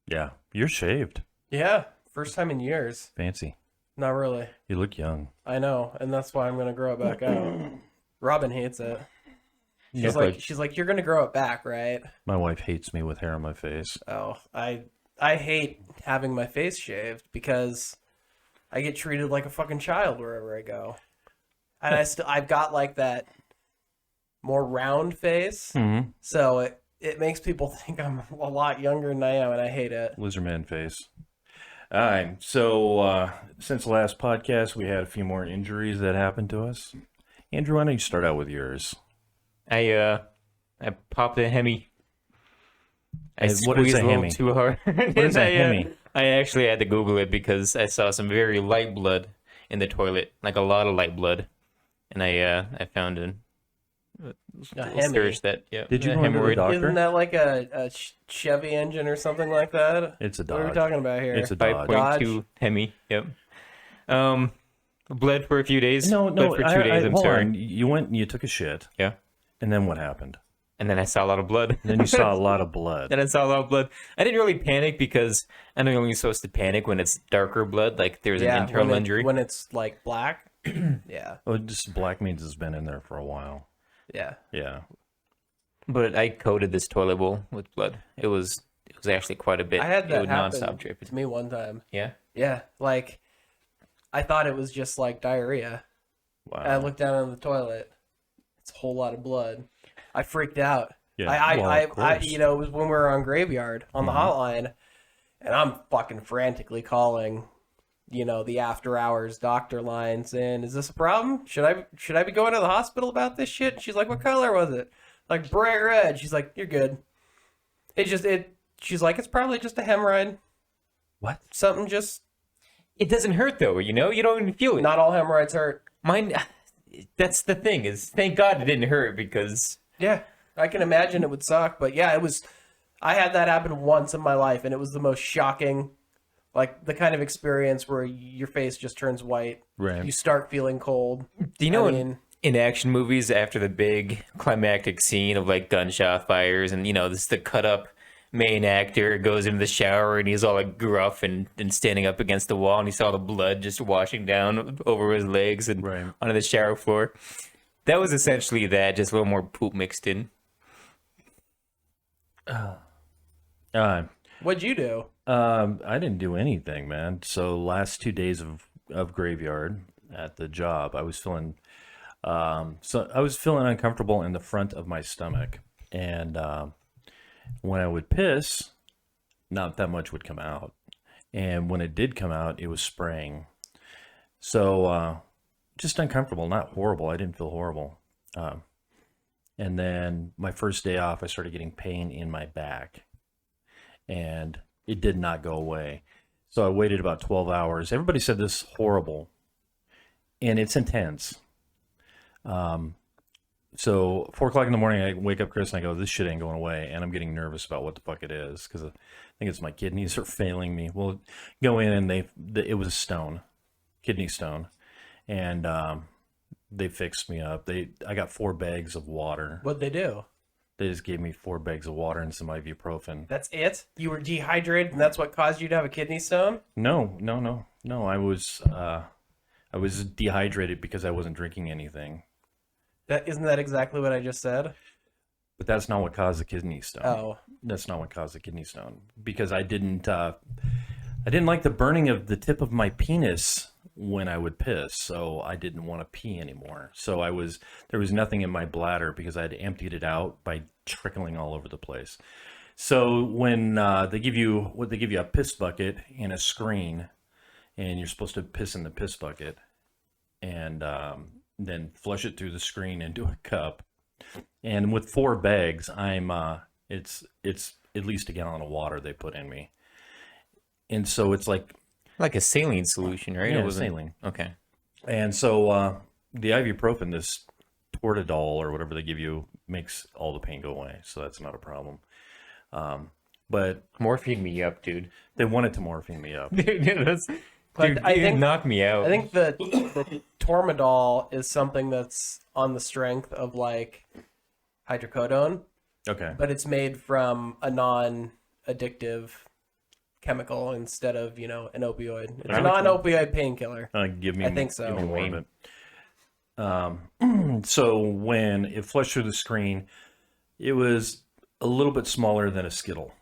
Yeah, you're shaved. Yeah, first time in years. Fancy. Not really. You look young. I know, and that's why I'm gonna grow it back out. Robin hates it. You She's look like, you're gonna grow it back, right? my wife hates me with hair on my face. Oh, I hate having my face shaved because I get treated like a fucking child wherever I go, and I've got like that more round face, Mm-hmm. so it makes people think I'm a lot younger than I am, and I hate it. Lizardman face. All right. So since the last podcast, we had a few more injuries that happened to us. Andrew, why don't you start out with yours? I popped a Hemi. I What is squeezed a a little Hemi? too hard. What is a Hemi? I actually had to Google it because I saw some very light blood in the toilet, like a lot of light blood, and I found a Hemi. search that Did you a go into the hemorrhoid. doctor? Isn't that like a Chevy engine or something like that? It's a What are we Dodge. talking about here? It's a Dodge. 5.2 Hemi. Yep. Bled for a few days. No, Bled for 2 days. I'm hold sorry. on. You went and you took a shit, Yeah. and then what happened? And then I saw a lot of blood. And then you saw a lot of blood. Then I saw a lot of blood. I didn't really panic because I know you're only supposed to panic when it's darker blood, like there's an internal injury. when it's like black. Yeah, Oh, just black means it's been in there for a while. yeah. Yeah. But I coated this toilet bowl with blood. It was actually quite a bit. I had It that would happen nonstop dripping. to me one time. Yeah. Yeah, like I thought it was just like diarrhea. Wow. And I looked down on the toilet. It's a whole lot of blood. I freaked out. Yeah, I, well, I, of I, course. you know, it was when we were on Graveyard on the hotline, and I'm fucking frantically calling, you know, the after hours doctor line saying, "Is this a problem? Should I be going to the hospital about this shit?" And she's like, "What color was it?" Like bright red. She's like, "You're good." She's like, "It's probably just a hemorrhoid. What? Something just It doesn't hurt though, you know? You don't even feel it. not all hemorrhoids hurt." Mine that's the thing, is thank God it didn't hurt because Yeah, I can imagine it would suck, but yeah, it was. I had that happen once in my life, and it was the most shocking, like the kind of experience where your face just turns white. Right. You start feeling cold. do you know I in, mean- in action movies after the big climactic scene of like gunshot fires and you know, this the cut up main actor goes into the shower and he's all like gruff and standing up against the wall and he saw the blood just washing down over his legs and Right. onto the shower floor. That was essentially that, just a little more poop mixed in. What'd you do? I didn't do anything, man. So last 2 days of graveyard at the job, I was feeling uncomfortable in the front of my stomach, and when I would piss, not that much would come out, and when it did come out, it was spraying. So just uncomfortable, not horrible. I didn't feel horrible. And then my first day off, I started getting pain in my back, and it did not go away. So I waited about 12 hours. Everybody said this is horrible, and it's intense. So 4 o'clock in the morning, I wake up Chris and I go, this shit ain't going away. And I'm getting nervous about what the fuck it is because I think it's my kidneys are failing me. Well, go in and it was a stone, kidney stone. And they fixed me up. I got 4 bags of water. What'd they do? They just gave me 4 bags of water and some ibuprofen. That's it? You were dehydrated, and that's what caused you to have a kidney stone? No. I was dehydrated because I wasn't drinking anything. Isn't that exactly what I just said? But that's not what caused the kidney stone. Oh, That's not what caused the kidney stone because I didn't like the burning of the tip of my penis when I would piss, so I didn't want to pee anymore. So there was nothing in my bladder because I had emptied it out by trickling all over the place. So when they give you a piss bucket and a screen, and you're supposed to piss in the piss bucket, and then flush it through the screen into a cup. And with 4 bags, it's at least a gallon of water they put in me. And so it's like, Like a saline solution, right? yeah, It wasn't- saline. Okay. And so the ibuprofen, this Toradol or whatever they give you, makes all the pain go away. So that's not a problem. But Morphine me up, dude. they wanted to morphine me up. Dude, But I you think- knocked me out. I think the Tormadol is something that's on the strength of like hydrocodone, Okay. but it's made from a non-addictive chemical instead of, you know, an opioid. It's a Okay. non-opioid painkiller. Give me. I think so. Give me more of it. So when it flushed through the screen, it was a little bit smaller than a Skittle. Oh,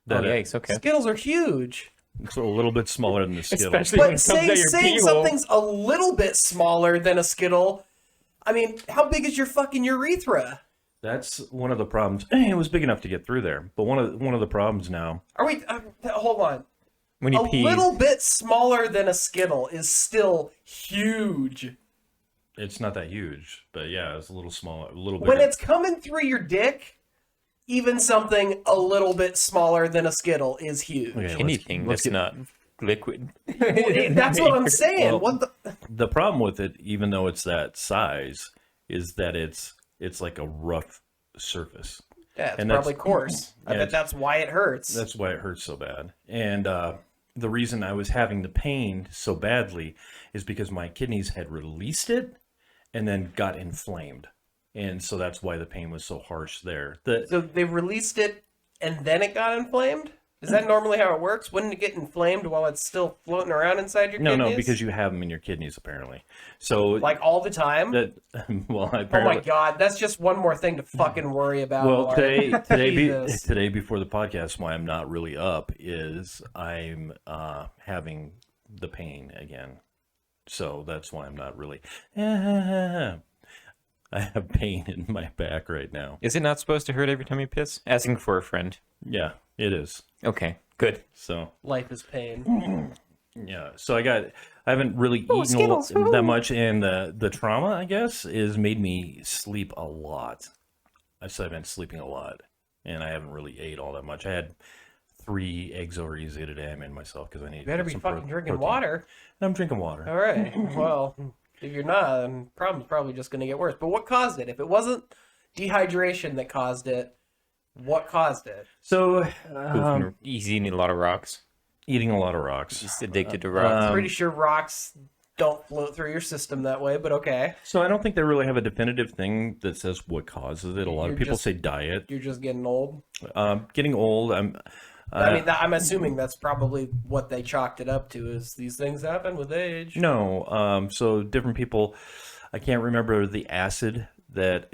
That yikes. Okay. Skittles are huge. it's a little bit smaller than the Skittle. Especially when But it comes out your saying pee hole. something's a little bit smaller than a Skittle, I mean, how big is your fucking urethra? That's one of the problems. It was big enough to get through there, but one of the problems now. Are we? Hold on. When you A pee. little bit smaller than a Skittle is still huge. It's not that huge, but yeah, it's a little smaller, a little When bigger. it's coming through your dick, even something a little bit smaller than a Skittle is huge. Okay, Anything let's that's not liquid. That's what I'm saying. Well, What the? The problem with it, even though it's that size, is that it's like a rough surface. Yeah, it's and that's- probably coarse. I yeah, bet it's- that's why it hurts. That's why it hurts so bad. And the reason I was having the pain so badly is because my kidneys had released it and then got inflamed. And so that's why the pain was so harsh there. So they released it and then it got inflamed? Is that normally how it works? Wouldn't it get inflamed while it's still floating around inside your No, kidneys? because you have them in your kidneys apparently. So like all the time? that well, Oh apparently, my god, that's just one more thing to fucking worry about. well, Mark. Jesus. today before the podcast, why I'm not really up is I'm having the pain again. So that's why I'm not really. I have pain in my back right now. Is it not supposed to hurt every time you piss? Asking for a friend. Yeah, it is. Okay, good. So Life is pain. yeah, so I haven't really eaten that much, and the trauma, I guess, is made me sleep a lot. I've been sleeping a lot, and I haven't really ate all that much. I had 3 eggs over easy today. I made myself because I need. You better to be get some fucking drinking protein. water. I'm drinking water. All right. Well, if you're not, then the problem's probably just going to get worse. But what caused it? If it wasn't dehydration that caused it, what caused it? So He's eating a lot of rocks. eating a lot of rocks. He's addicted to rocks. I'm pretty sure rocks don't float through your system that way, but okay. So I don't think they really have a definitive thing that says what causes it. A lot of You're people just- say diet. You're just getting old. Getting old. I mean, I'm assuming that's probably what they chalked it up to, is these things happen with age. No. So different people. I can't remember the acid that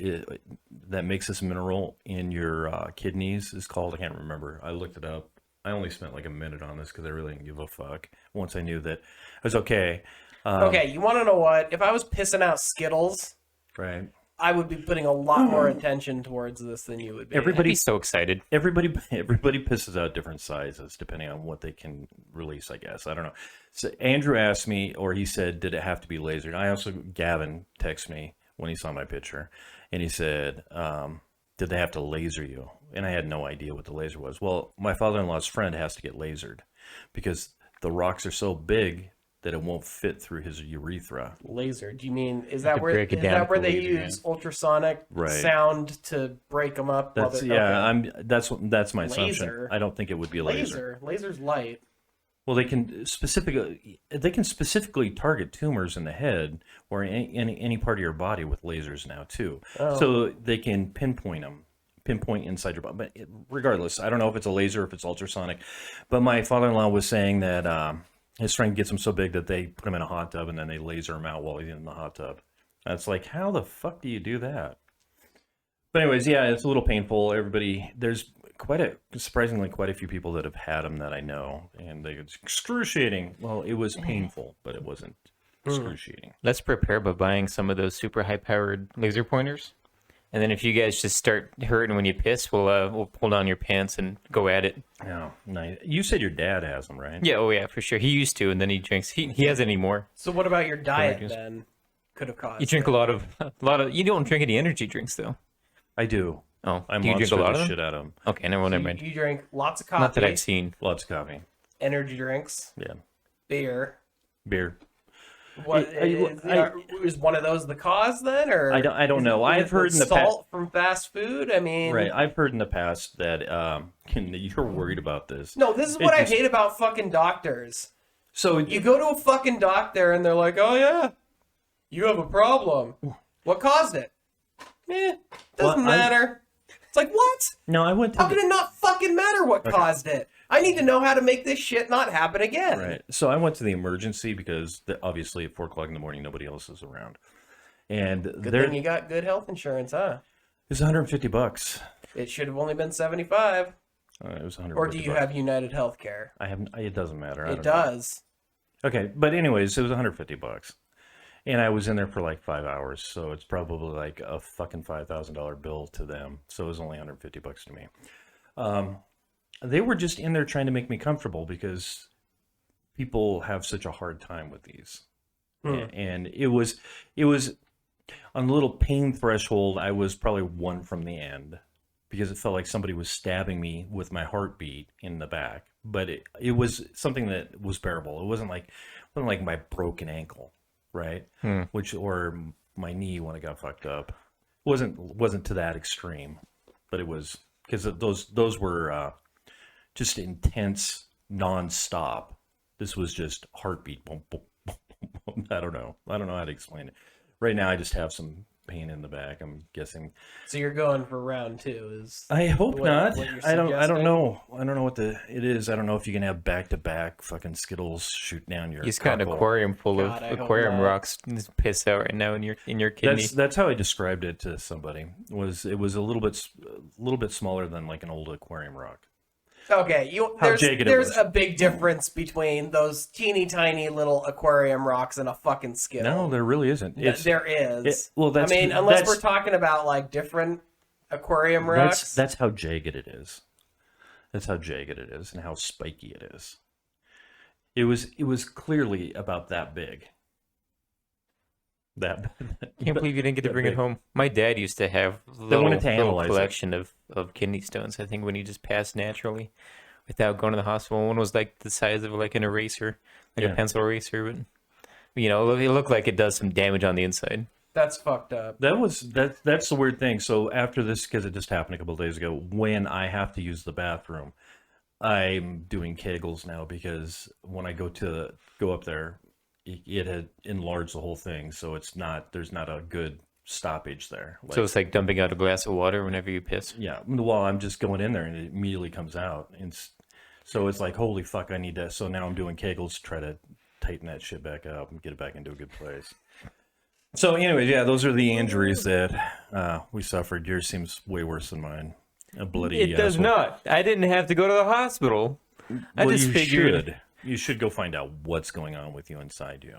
makes this mineral in your kidneys is called. I can't remember. I looked it up. I only spent like a minute on this because I really didn't give a fuck. Once I knew that I was okay. Okay, you want to know what? If I was pissing out Skittles, Right. I would be putting a lot more attention towards this than you would be. I'd be so excited. Everybody pisses out different sizes depending on what they can release, I guess. I don't know. So Andrew asked me, or he said, did it have to be lasered? Gavin texted me when he saw my picture, and he said, did they have to laser you? And I had no idea what the laser was. Well, my father-in-law's friend has to get lasered because the rocks are so big that it won't fit through his urethra. Laser. Do you mean, is that to where, break it is down that where with they laser, use ultrasonic Right. sound to break them up? while That's they're- okay. that's my assumption. Laser. I don't think it would be a laser. Laser's light. Well, they can specifically target tumors in the head or any part of your body with lasers now too. Oh. So they can pinpoint inside your body. But regardless, I don't know if it's a laser, if it's ultrasonic. But my father-in-law was saying that his friend gets him so big that they put him in a hot tub and then they laser him out while he's in the hot tub. And it's like, how the fuck do you do that? But anyways, yeah, it's a little painful. There's surprisingly quite a few people that have had them that I know, and it's excruciating. Well, it was painful, but it wasn't excruciating. Let's prepare by buying some of those super high-powered laser pointers. And then if you guys just start hurting when you piss, we'll pull down your pants and go at it. Oh, nice. You said your dad has them, right? Yeah, oh yeah, for sure. He used to, and then he drinks. He has any more. So what about your diet just- then? Could have caused You drink it? a lot of. You don't drink any energy drinks though. I do. Oh, I do you drink monster a lot the of them? shit out of them. Okay, never You, mind. you drink lots of coffee, Not that I've seen. Lots of coffee. energy drinks, Yeah. beer. Beer. What I- is one of those the cause then, or I don't know. I've heard in the past. salt from fast food. I mean, Right. I've heard in the past that you're worried about this. No, this is It what I just- hate about fucking doctors. So You go to a fucking doctor and they're like, "Oh yeah, you have a problem. What caused it? Doesn't Well, matter." It's like, what? no, I went to How can it not fucking matter what caused it? I need to know how to make this shit not happen again. Right. So I went to the emergency because obviously at 4 o'clock in the morning, nobody else is around. And Good there thing you got good health insurance, huh? it's $150. It should have only been 75. It was 150. Or do you have United Healthcare? I have. It doesn't matter. I It don't know. does. Okay, but anyways, it was $150, and I was in there for like 5 hours, so it's probably like a fucking $5,000 bill to them. So it was only $150 to me. They were just in there trying to make me comfortable because people have such a hard time with these, and it was on a little pain threshold. I was probably one from the end because it felt like somebody was stabbing me with my heartbeat in the back. But it was something that was bearable. It wasn't like my broken ankle, right? Or my knee when it got fucked up. Wasn't to that extreme, but it was because those were just intense, nonstop. This was just heartbeat. Boom, boom, boom, boom. I don't know how to explain it. Right now, I just have some pain in the back. I'm guessing. So you're going for round 2 is I hope not. what you're I don't suggesting? know. I don't know what it is. I don't know if you can have back-to-back fucking Skittles shoot down your He's got an cockle. aquarium full God, I of hope aquarium not. rocks piss out right now in your kidney. That's how I described it to somebody. It was a little bit smaller than like an old aquarium rock. Okay, How jagged it there's was. a big difference between those teeny tiny little aquarium rocks and a fucking Skittle. No, there really isn't. There is. That's, I mean, unless that's, we're talking about like different aquarium rocks. that's how jagged it is. That's how jagged it is and how spiky it is. It was clearly about that big. Can't believe you didn't get to bring it home. My dad used to have a They wanted to little analyze it. collection of kidney stones. I think when he just passed naturally, without going to the hospital. One was like the size of like an eraser, like Yeah. a pencil eraser, but it looked like it does some damage on the inside. That's fucked up. That's the weird thing. So after this, because it just happened a couple of days ago, when I have to use the bathroom, I'm doing Kegels now because when I go up there, it had enlarged the whole thing, so there's not a good stoppage there. So it's like dumping out a glass of water whenever you piss. Yeah, well, I'm just going in there and it immediately comes out, and so it's like, holy fuck, I need to. So now I'm doing Kegels to try to tighten that shit back up and get it back into a good place. So, anyways, yeah, those are the injuries that we suffered. Yours seems way worse than mine. A bloody. It does asshole. not. I didn't have to go to the hospital. I Well, just you figured should. You should go find out what's going on with you inside you.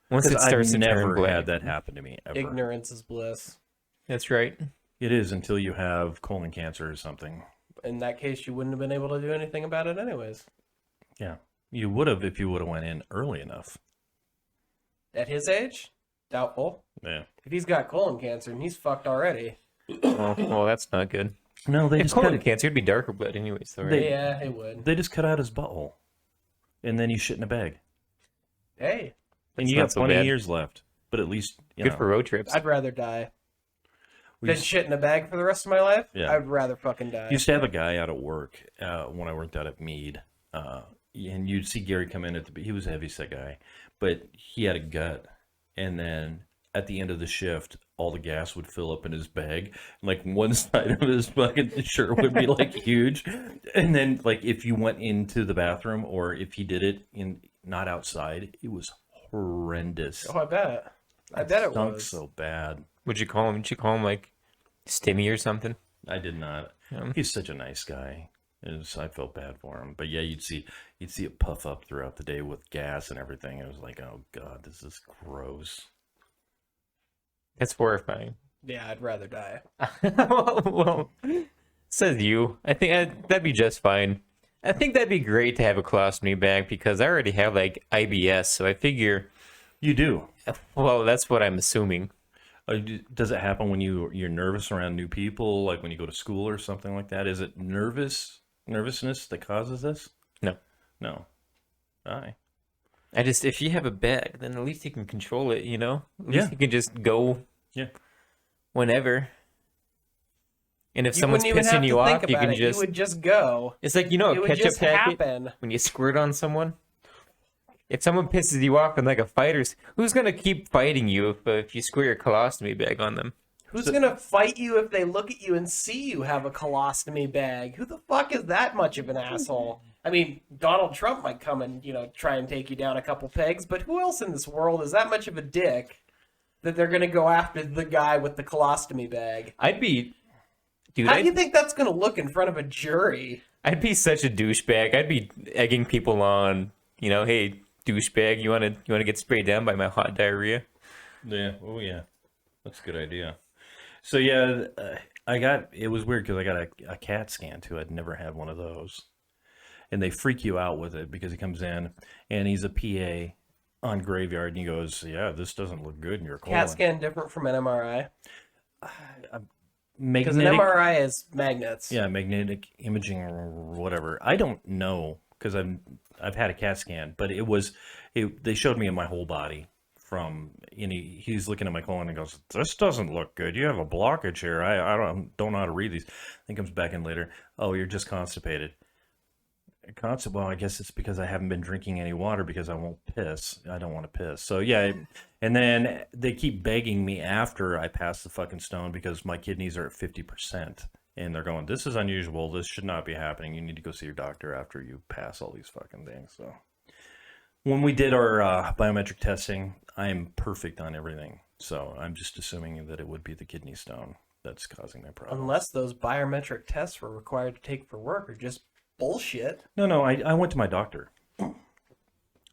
once it Because starts I've to turn never black. had that happen to me ever. Ignorance is bliss. That's right. It is until you have colon cancer or something. In that case, you wouldn't have been able to do anything about it anyways. Yeah, you would have if you would have went in early enough. At his age, doubtful. Yeah. If he's got colon cancer and he's fucked already. Well, that's not good. No, they If just colon cut, cancer, it'd be darker blood anyways, though, right? Yeah, it would. they just cut out his butthole, and then you shit in a bag, Hey, and That's you not got so 20 bad. years left. But at least you Good know, for road trips. I'd rather die. we Than used, shit in a bag for the rest of my life? Yeah. I'd rather fucking die. used to have a guy out at work when I worked out at Mead, and you'd see Gary come in he was a heavy set guy, but he had a gut, and then at the end of the shift, all the gas would fill up in his bag. And like one side of his fucking shirt would be like huge. And then like if you went into the bathroom or if he did it not outside, it was horrendous. Oh, I bet. I bet it Stunk was. so bad. Would you call him? Would you call him like Stimmy or something? I did not. Yeah. He's such a nice guy. I felt bad for him. But yeah, you'd see it puff up throughout the day with gas and everything. It was like, oh God, this is gross. That's horrifying. Yeah, I'd rather die. well, says you. I think that'd be just fine. I think that'd be great to have a colostomy bag because I already have like IBS, so I figure. You do. Well, that's what I'm assuming. Does it happen when you're nervous around new people, like when you go to school or something like that? Is it nervousness that causes this? No. No. Aye. If you have a bag, then at least you can control it. At least Yeah. you can just go. Yeah. Whenever. And if You someone's wouldn't even have pissing to you think off, you about can it. just. You would just go. It's like It a would ketchup just packet. happen. When you squirt on someone, if someone pisses you off in like a fight, who's gonna keep fighting you if you squirt your colostomy bag on them? Who's gonna fight you if they look at you and see you have a colostomy bag? Who the fuck is that much of an asshole? I mean, Donald Trump might come and, try and take you down a couple pegs, but who else in this world is that much of a dick that they're going to go after the guy with the colostomy bag? Dude, How do you think that's going to look in front of a jury? I'd be such a douchebag. I'd be egging people on, hey, douchebag, you wanna get sprayed down by my hot diarrhea? Yeah. Oh, yeah. That's a good idea. So, yeah, it was weird because I got a CAT scan too. I'd never had one of those. And they freak you out with it because he comes in and he's a PA on Graveyard and he goes, yeah, this doesn't look good in your colon. CAT scan different from an MRI? Because an Magnetic, MRI is magnets. yeah, magnetic imaging or whatever. I don't know because I've had a CAT scan, but they showed me in my whole body and he's looking at my colon and goes, this doesn't look good. You have a blockage here. I don't know how to read these. Then comes back in later. Oh, you're just constipated. Well, I guess it's because I haven't been drinking any water because I won't piss. I don't want to piss. So yeah, and then they keep begging me after I pass the fucking stone because my kidneys are at 50%. And they're going, this is unusual. This should not be happening. You need to go see your doctor after you pass all these fucking things. So when we did our biometric testing, I am perfect on everything. So I'm just assuming that it would be the kidney stone that's causing my problem. Unless those biometric tests were required to take for work or just bullshit. No, I went to my doctor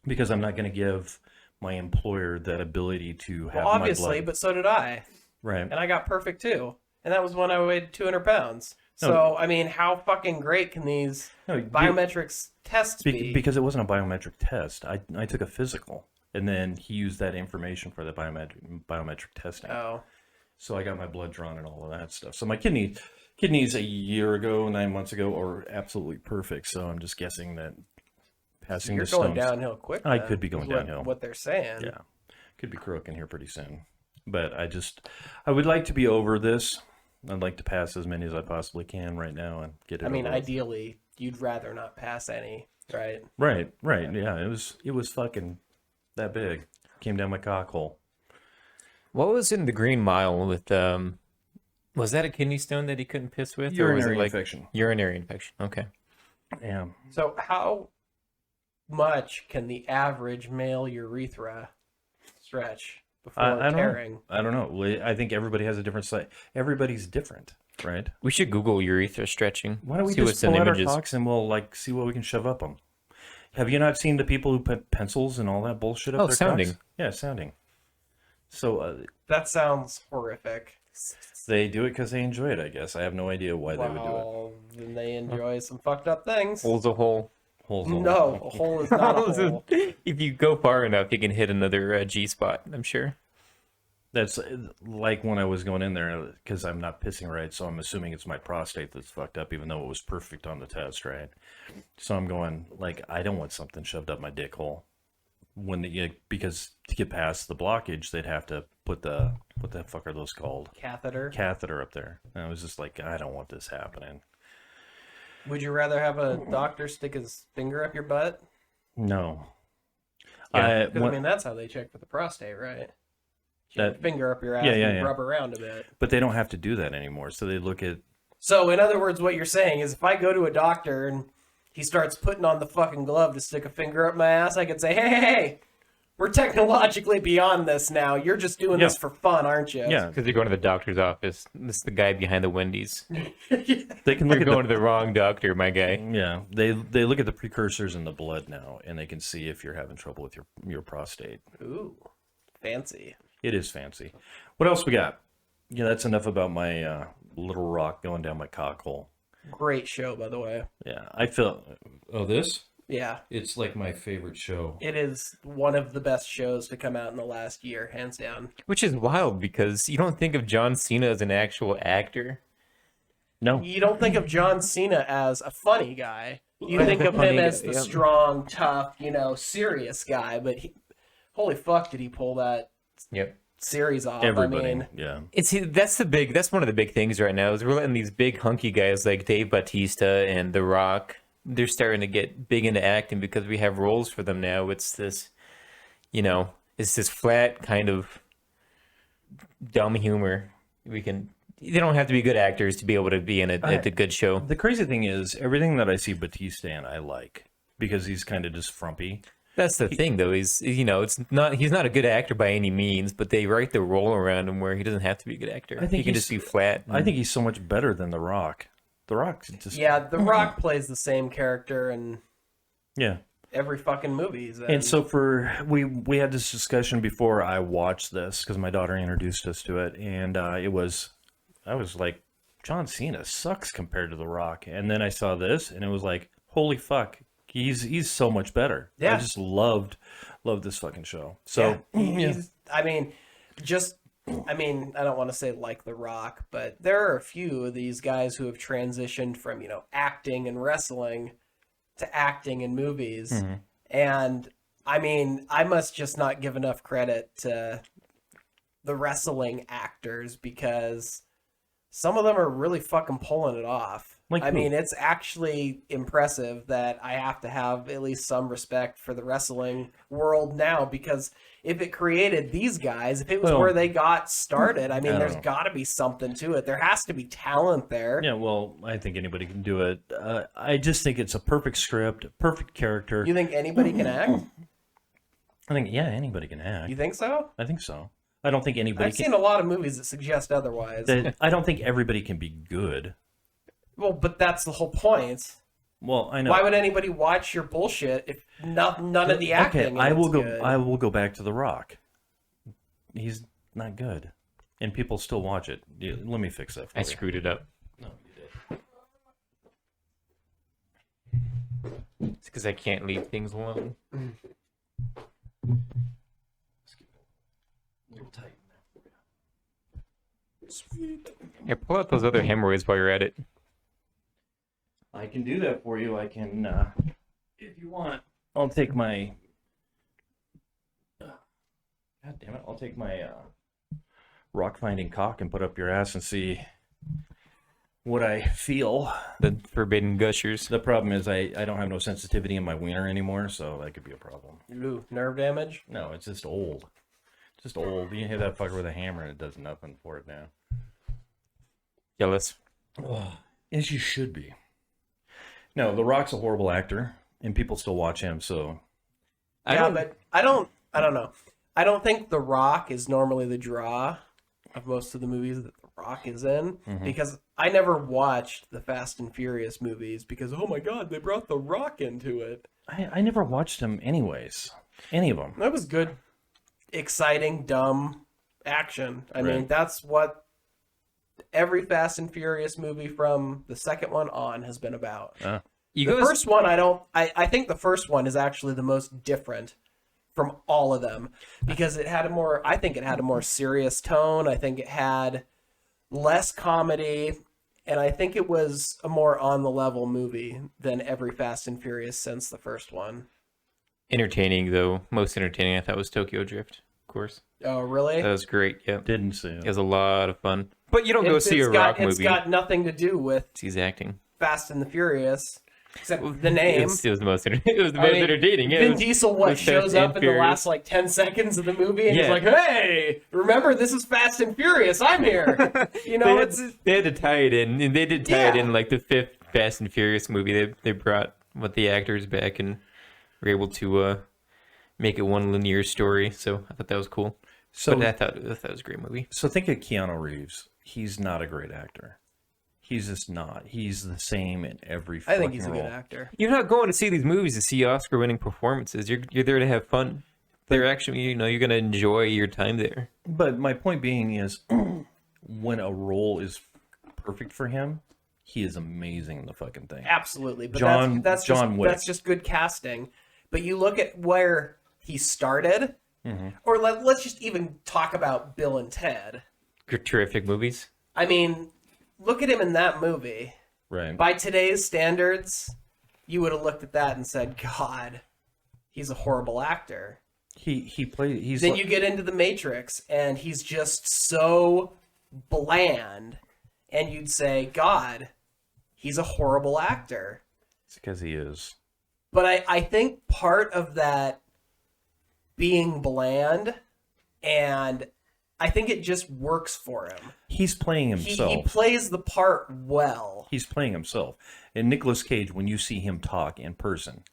because I'm not going to give my employer that ability to have Well, obviously, my blood. but so did I. Right. And I got perfect too. And that was when I weighed 200 pounds. No. So, I mean, how fucking great can these No, biometrics tests be? because it wasn't a biometric test. I took a physical, and then he used that information for the biometric testing. Oh. So I got my blood drawn and all of that stuff. So my kidneys a year ago, 9 months ago, are absolutely perfect. So I'm just guessing that passing You're the going stones. downhill quick. I then, could be going is what- downhill. What they're saying. Yeah, could be croaking here pretty soon. But I would like to be over this. I'd like to pass as many as I possibly can right now and get it. I mean, over with. ideally, you'd rather not pass any, right? Right. Yeah, it was fucking that big. Came down my cock hole. What was in the Green Mile with was that a kidney stone that he couldn't piss with, or was it Urinary like infection. urinary infection? Okay. Yeah. So, how much can the average male urethra stretch before I don't tearing? know. I don't know. I think everybody has a different size. Everybody's different, right? We should Google urethra stretching. Why don't we see just what's in pull out our images. cocks and we'll see what we can shove up them? Have you not seen the people who put pencils and all that bullshit up Oh, their sounding. cocks? Yeah, sounding. So That sounds horrific. they do it because they enjoy it, I guess. I have no idea why they would do it. Well, then they enjoy some fucked up things. Hole's a hole. Holes all No, over. a hole is not a hole. If you go far enough, you can hit another G spot. I'm sure. That's like when I was going in there because I'm not pissing right, so I'm assuming it's my prostate that's fucked up, even though it was perfect on the test, right? So I'm going like I don't want something shoved up my dick hole because to get past the blockage, they'd have to put what the fuck are those called? Catheter. Catheter up there. And I was just like, I don't want this happening. Would you rather have a doctor stick his finger up your butt? No. Yeah, 'Cause, I mean, that's how they check for the prostate, right? Check your That- finger up your ass Yeah, and yeah. rub around a bit. But they don't have to do that anymore. So they look at So, in other words, what you're saying is if I go to a doctor and he starts putting on the fucking glove to stick a finger up my ass, I could say, hey, we're technologically beyond this now. You're just doing this for fun, aren't you? yeah, Because you're going to the doctor's office. This is the guy behind the Wendy's. they can look You're at going to the wrong doctor, my guy. yeah, they look at the precursors in the blood now, and they can see if you're having trouble with your prostate. Ooh, fancy. It is fancy. What else we got? Yeah, that's enough about my little rock going down my cock hole. Great show, by the way. Yeah, I feel. Oh, this? Yeah, It's like my favorite show. it is one of the best shows to come out in the last year, hands down. Which is wild because you don't think of John Cena as an actual actor. No, You don't think of John Cena as a funny guy. You think of him Funny as guy, the yeah. strong, tough, serious guy. But holy fuck, did he pull that Yep. series off? everybody. I mean, Yeah, That's one of the big things right now is we're letting these big hunky guys like Dave Bautista and The Rock. They're starting to get big into acting because we have roles for them now. It's this, it's this flat kind of dumb humor. We can They don't have to be good actors to be able to be in a good show. The crazy thing is, everything that I see Batista in, I like because he's kind of just frumpy. That's the thing, though. He's he's not a good actor by any means, but they write the role around him where he doesn't have to be a good actor. I think he can he's- just be flat. I think he's so much better than The Rock. The Rock's just Yeah, The Rock plays the same character in yeah. every fucking movie. And so we had this discussion before I watched this because my daughter introduced us to it, and I was like, John Cena sucks compared to The Rock, and then I saw this, and it was like, holy fuck, he's so much better. Yeah. I just loved this fucking show. So he's, I mean, I don't want to say like The Rock, but there are a few of these guys who have transitioned from, acting and wrestling to acting in movies. Mm-hmm. And I mean, I must just not give enough credit to the wrestling actors because some of them are really fucking pulling it off. Like I who? mean, it's actually impressive that I have to have at least some respect for the wrestling world now because if it created these guys, if it was Well, where they got started, I mean, don't there's know. got to be something to it. There has to be talent there. yeah, well, I think anybody can do it. I just think it's a perfect script, perfect character. You think anybody can act? I think anybody can act. You think so? I think so. I don't think anybody I've can. seen a lot of movies that suggest otherwise. I don't think everybody can be good. Well, but that's the whole point. Well, I know. Why would anybody watch your bullshit if none of the acting? Okay, in I it's will go. good? I will go back to The Rock. He's not good, and people still watch it. Let me fix that for I you. screwed it up. No, you did. It's because I can't leave things alone. Little tight. Here, pull out those other hemorrhoids while you're at it. I can do that for you. I can, if you want. I'll take my. God damn it! I'll take my rock finding cock and put up your ass and see what I feel. The forbidden gushers. The problem is I don't have no sensitivity in my wiener anymore, so that could be a problem. Ooh, nerve damage. No, it's just old. It's just old. You hit that fucker with a hammer and it does nothing for it now. Jealous. As you should be. No, The Rock's a horrible actor, and people still watch him, so But I don't know. I don't think The Rock is normally the draw of most of the movies that The Rock is in because I never watched the Fast and Furious movies because, oh my God, they brought The Rock into it. I never watched him anyways. Any of them. That was good, exciting, dumb action. I mean, Right. that's what every Fast and Furious movie from the second one on has been about. You The go first one, I think the first one is actually the most different from all of them because I think it had a more serious tone. I think it had less comedy, and I think it was a more on the level movie than every Fast and Furious since the first one. entertaining though. Most entertaining I thought was Tokyo Drift, of course. Oh, really? That was great. Yeah, Didn't see it it. was a lot of fun. But you don't go see a rock It's movie. got nothing to do with He's acting. Fast and the Furious, except the It name. was the most. It was the I most mean, entertaining. Yeah, Vin it was- Diesel it was shows Fast up and in the Furious. last like 10 seconds of the movie and he's Yeah. like, "Hey, remember this is Fast and Furious. I'm here." You know, They had to tie it in, and they did tie it Yeah. in like the fifth Fast and Furious movie. They brought the actors back and were able to make it one linear story. So I thought that was cool. So But I thought it was a great movie. So think of Keanu Reeves. He's not a great actor. He's just not. He's the same in every I think fucking he's a role. good actor. You're not going to see these movies to see Oscar-winning performances. You're there to have fun. They're actually, you're going to enjoy your time there. But my point being is when a role is perfect for him, he is amazing in the fucking thing. Absolutely, but John that's Wick. just good casting. But you look at where he started, Mm-hmm. or let's just even talk about Bill and Ted. Terrific movies. I mean, look at him in that movie. Right. By today's standards, you would have looked at that and said, "God, he's a horrible actor." He played. He's Then like- you get into The Matrix, and he's just so bland, and you'd say, "God, he's a horrible actor." It's because he is. But I think part of that being bland and I think it just works for him. He's playing himself. He plays the part well. He's playing himself. And Nicolas Cage, when you see him talk in person,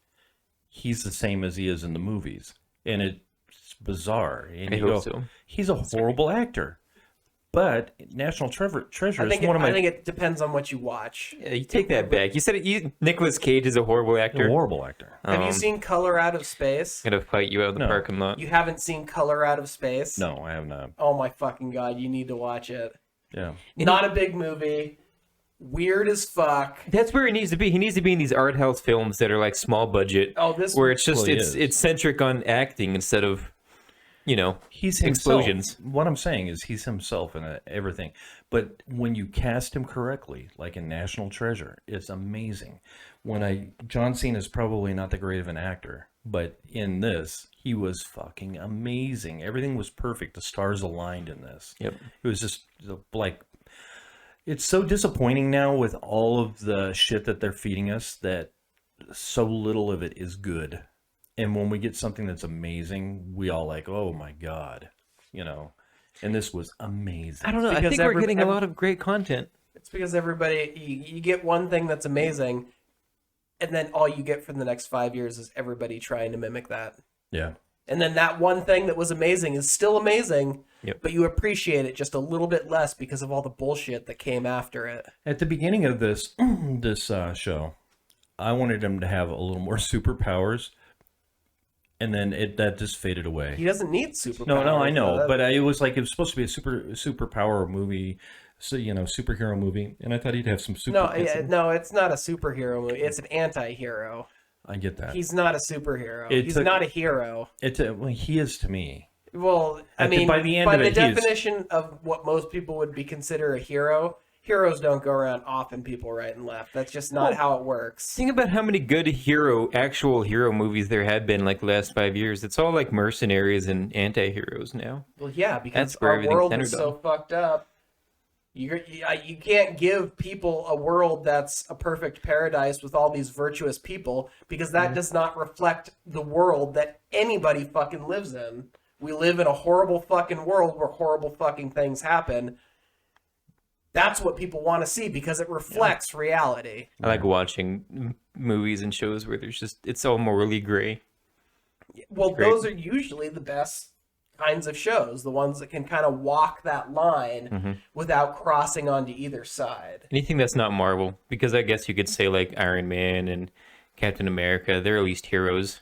he's the same as he is in the movies. And it's bizarre. And I you hope go, so. he's a horrible actor. But National Treasure I think, is one of my I think it depends on what you watch. Yeah, you take that back. You said Nicolas Cage is a horrible actor. horrible actor. Have you seen Color Out of Space? I'm gonna fight you out in the No. parking lot. You haven't seen Color Out of Space? No, I have not. Oh my fucking god, you need to watch it. Yeah. Not a big movie. Weird as fuck. That's where he needs to be. He needs to be in these art house films that are like small budget, Oh, this where it's just Well, he it's is. it's centric on acting instead of, He's himself. explosions. What I'm saying is he's himself in everything. But when you cast him correctly, like in National Treasure, it's amazing. John Cena's probably not that great of an actor, but in this, he was fucking amazing. Everything was perfect. The stars aligned in this. Yep. It was just like, it's so disappointing now with all of the shit that they're feeding us that so little of it is good. And when we get something that's amazing, we all like, oh my God, and this was amazing. I don't know. I because think we're getting a lot of great content. It's because everybody, you get one thing that's amazing, and then all you get for the next 5 years is everybody trying to mimic that. Yeah. And then that one thing that was amazing is still amazing, Yep. but you appreciate it just a little bit less because of all the bullshit that came after it. At the beginning of this show, I wanted him to have a little more superpowers, and then that just faded away. He doesn't need superpowers. No, I know, though. but it was supposed to be a superpower movie, so superhero movie, and I thought he'd have some super. No, it's not a superhero movie. It's an anti-hero. I get that. He's not a superhero. It He's took- not a hero. Well, he is to me. Well, I At the- mean, by the end by of the it, he is- definition of what most people would be consider a hero, heroes don't go around offing people right and left. That's just not how it works. Think about how many good actual hero movies there have been like the last 5 years. It's all like mercenaries and anti-heroes now. Well, yeah, because That's where our everything's world centered is so on. fucked up. You can't give people a world that's a perfect paradise with all these virtuous people because that does not reflect the world that anybody fucking lives in. We live in a horrible fucking world where horrible fucking things happen. That's what people want to see because it reflects reality. I like watching movies and shows where it's all morally gray. Well, Great. those are usually the best kinds of shows, the ones that can kind of walk that line without crossing onto either side. Anything that's not Marvel, because I guess you could say like Iron Man and Captain America, they're at least heroes.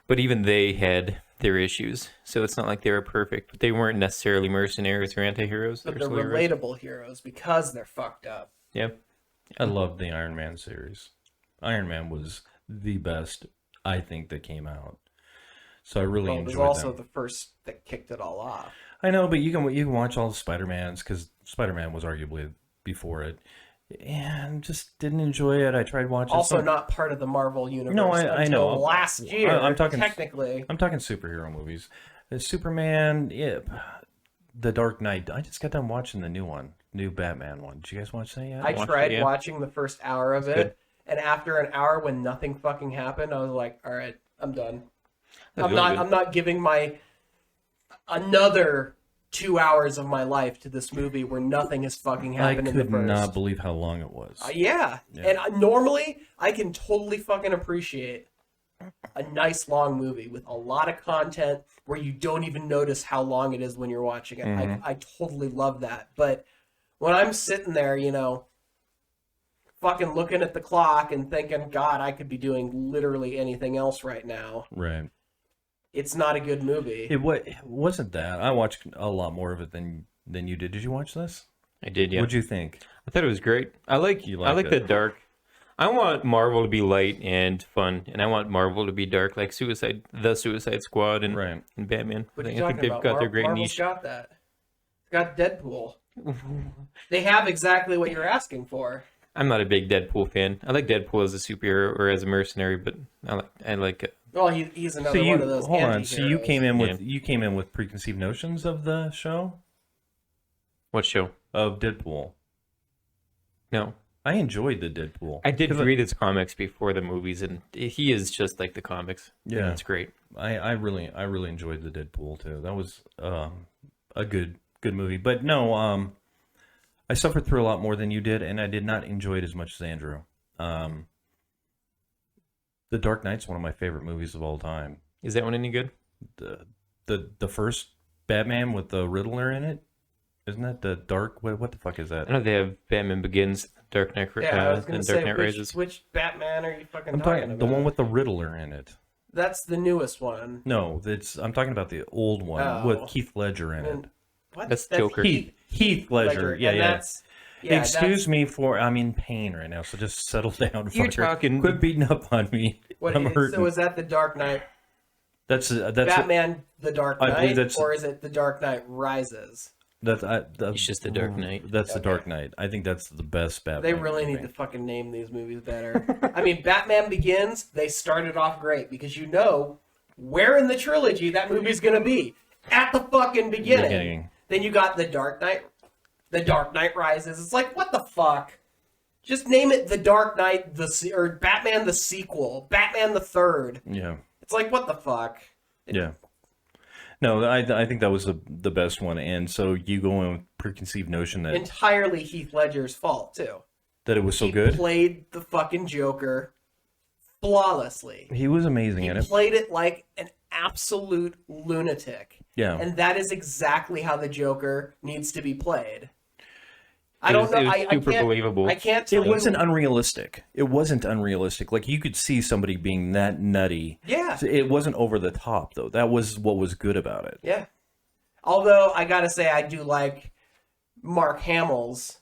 But even they had their issues, so it's not like they were perfect. But they weren't necessarily mercenaries or anti-heroes. But They they're were still heroes. relatable heroes because they're fucked up. Yeah. I love the Iron Man series. Iron Man was the best, I think, that came out. So I really Well, it was enjoyed also them. the first that kicked it all off. I know, but you can watch all the Spider-Mans because Spider-Man was arguably before it, and just didn't enjoy it. I tried watching. Also some- not part of the Marvel universe. No, I until know. Last year, I'm talking technically. I'm talking superhero movies. Superman, yeah, The Dark Knight. I just got done watching the new Batman one. Did you guys watch that yet? I watched tried it, yeah. watching the first hour of it, good. and after an hour when nothing fucking happened, I was like, "All right, I'm done. That's really good. I'm not giving my another 2 hours of my life to this movie where nothing has fucking I happened in the could first." not believe how long it was. Yeah. And normally I can totally fucking appreciate a nice long movie with a lot of content where you don't even notice how long it is when you're watching it. I totally love that. But when I'm sitting there, fucking looking at the clock and thinking, God, I could be doing literally anything else right now, Right. it's not a good movie. It wasn't that. I watched a lot more of it than you did. Did you watch this? I did, yeah. What'd you think? I thought it was great. I like You I liked like the it. dark. I want Marvel to be light and fun, and I want Marvel to be dark, like the Suicide Squad and, Right. and Batman. What are I you think talking they've about? got their great Marvel's niche. got that. It's got Deadpool. They have exactly what you're asking for. I'm not a big Deadpool fan. I like Deadpool as a superhero or as a mercenary, but I like it. Well, he's another So one of those hold on. So you anti-heroes. came in with preconceived notions of the show What show? of Deadpool. No, I enjoyed the Deadpool. I did 'Cause read his comics before the movies, and he is just like the comics. Yeah. it's great. I really enjoyed the Deadpool too. That was a a good movie. But no, I suffered through a lot more than you did, and I did not enjoy it as much as Andrew. The Dark Knight's one of my favorite movies of all time. Is that one any good? The first Batman with the Riddler in it, isn't that the Dark? What the fuck is that? I know they have Batman Begins, Dark Knight, Yeah, I was gonna and say, Dark Knight Rises. which Batman are you fucking I'm talking talking about? the one with the Riddler in it. That's the newest one. No, I'm talking about the old one Oh. with Keith Ledger in it. And what? That's Joker. Heath Ledger. Yeah, and yeah. That's, yeah, Excuse me for I'm in pain right now, so just settle down. You're fucker. talking- Quit beating up on me. I'm hurting. So is that the Dark Knight? That's Batman: The Dark I Knight, believe that's- or is it The Dark Knight Rises? It's just The Dark Knight. That's the Dark Knight. I think that's the best Batman. They really movie. need to fucking name these movies better. I mean, Batman Begins, they started off great because you know where in the trilogy that movie's gonna be. At the fucking beginning. Then you got The Dark Knight Rises. It's like, what the fuck? Just name it The Dark Knight, or Batman the sequel, Batman the Third. Yeah, It's like, what the fuck? yeah. No, I think that was the best one, and so you go in with preconceived notion that Entirely Heath Ledger's fault, too. it was so He good. played the fucking Joker flawlessly. He was amazing He in it. played it like an absolute lunatic. Yeah. And that is exactly how the Joker needs to be played. I It don't was- know. it was I super can't, believable. I can't tell It wasn't you. unrealistic. It wasn't unrealistic. Like you could see somebody being that nutty. Yeah. It wasn't over the top though. That was what was good about it. Yeah. Although I gotta say, I do like Mark Hamill's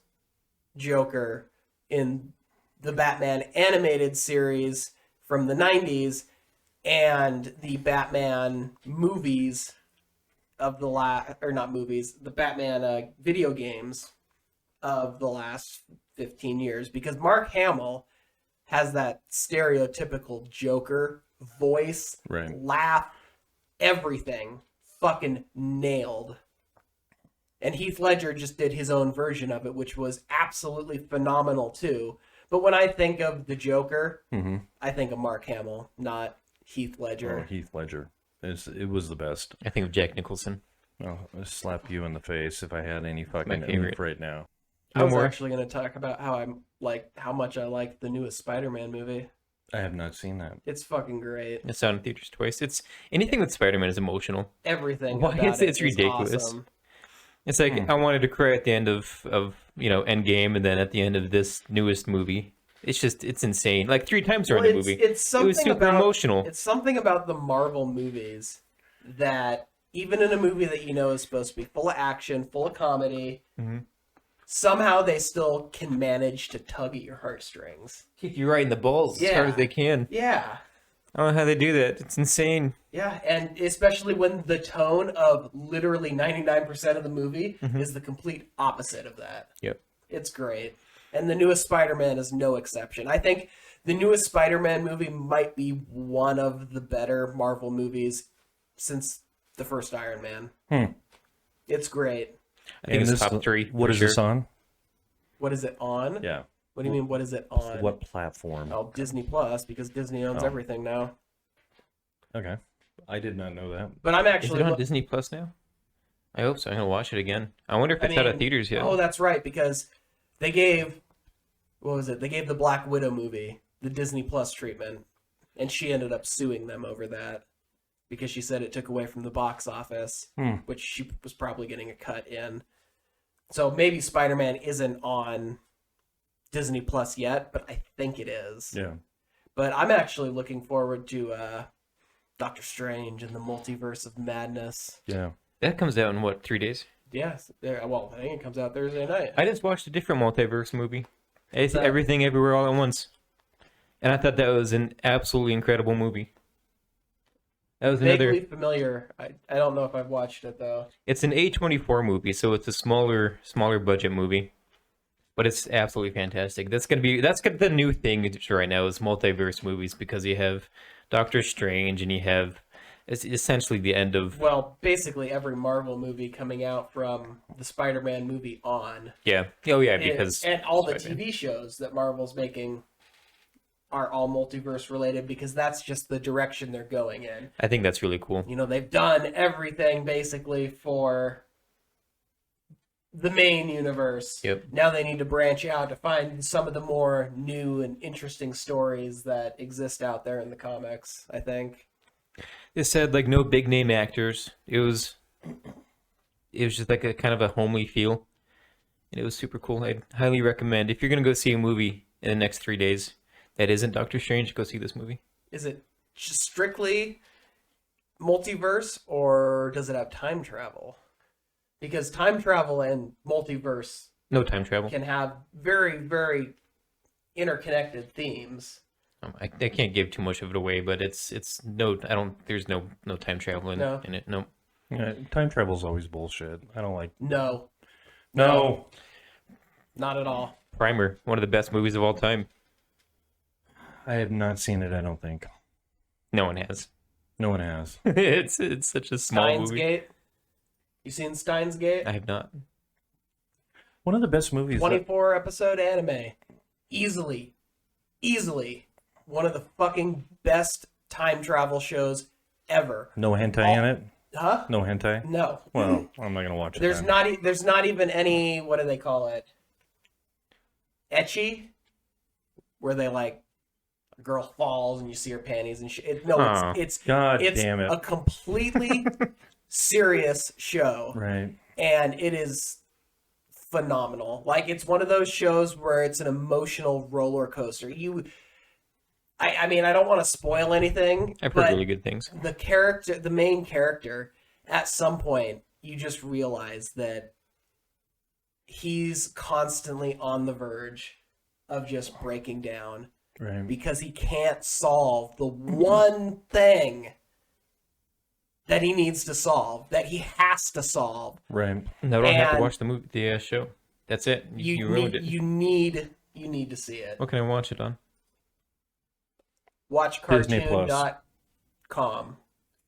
Joker in the Batman animated series from the 90s and the Batman movies of the the Batman video games of the last 15 years, because Mark Hamill has that stereotypical Joker voice, Right. laugh, everything fucking nailed. And Heath Ledger just did his own version of it, which was absolutely phenomenal too. But when I think of the Joker, Mm-hmm. I think of Mark Hamill, not Heath Ledger. Oh, Heath Ledger. It was the best. I think of Jack Nicholson. Oh, I'd slap you in the face if I had any fucking favorite. oomph right now. I No was more. actually going to talk about how much I like the newest Spider-Man movie. I have not seen that. It's fucking great. I saw it in theaters twice. It's anything with Spider-Man is emotional. Everything Why about is it it's is ridiculous. awesome. It's like I wanted to cry at the end of Endgame, and then at the end of this newest movie. It's insane. Like 3 times during Well, the movie. It's something It was super about, emotional. It's something about the Marvel movies that even in a movie that you know is supposed to be full of action, full of comedy, somehow they still can manage to tug at your heartstrings. Keep you right in the balls as hard Yeah. as they can. Yeah. I don't know how they do that. It's insane. Yeah, and especially when the tone of literally 99% of the movie is the complete opposite of that. Yep. It's great. And the newest Spider-Man is no exception. I think the newest Spider-Man movie might be one of the better Marvel movies since the first Iron Man. It's great. I think And it's this- top 3. What for is sure. this on? What is it on? Yeah. What do you mean, what is it on? What platform? Oh, Disney Plus, because Disney owns Oh. everything now. Okay. I did not know that. But I'm Is actually... it on look- Disney Plus now? I hope so. I'm gonna watch it again. I wonder if I it's out of mean, theaters yet. Oh, that's right, because they gave... What was it? They gave the Black Widow movie the Disney Plus treatment, and she ended up suing them over that because she said it took away from the box office, which she was probably getting a cut in. So maybe Spider-Man isn't on Disney Plus yet, but I think it is. Yeah. But I'm actually looking forward to Doctor Strange and the Multiverse of Madness. Yeah. That comes out in what, 3 days? Yes, well, I think it comes out Thursday night. I just watched a different multiverse movie. It's that? Everything Everywhere All at Once. And I thought that was an absolutely incredible movie. That was Vaguely another. familiar. I don't know if I've watched it though. It's an A24 movie, so it's a smaller budget movie. But it's absolutely fantastic. That's gonna be the new thing right now is multiverse movies, because you have Doctor Strange and you have it's essentially the end of Well, basically every Marvel movie coming out from the Spider-Man movie on, yeah. Oh yeah, because and all the Spider-Man. TV shows that Marvel's making are all multiverse related because that's just the direction they're going in. I think that's really cool. You know, they've done everything basically for the main universe. Yep. Now they need to branch out to find some of the more new and interesting stories that exist out there in the comics, I think. They said like no big name actors. It was just like a kind of a homely feel, and it was super cool. I'd highly recommend if you're gonna go see a movie in the next 3 days that isn't Doctor Strange, go see this movie. Is it just strictly multiverse, or does it have time travel? Because time travel and multiverse No time travel. can have very, very interconnected themes. I can't give too much of it away, but it's no. I don't. There's no time travel in it. No. Yeah, time travel's always bullshit. I don't like. No, No. not at all. Primer, one of the best movies of all time. I have not seen it. I don't think. No one has. No one has. it's such a small Steins movie. Gate. You seen Steins Gate? I have not. One of the best movies. 24 episode anime. Easily one of the fucking best time travel shows ever. No hentai in it. Huh? No hentai. No. Well, I'm not gonna watch it. There's then. there's not even any, what do they call it? Ecchi, where they like a girl falls and you see her panties and shit. No, Aw. it's God it's damn it. a completely serious show, Right. and it is phenomenal. Like, it's one of those shows where it's an emotional roller coaster. I mean, I don't want to spoil anything, I've heard but really good things. the main character, at some point, you just realize that he's constantly on the verge of just breaking down Right. because he can't solve the one thing that he needs to solve, that he has to solve. Right. No, I don't have to And- watch the show. That's it. You ruined it. You need to see it. What can I watch it on? Disney Plus. WatchCartoon.com.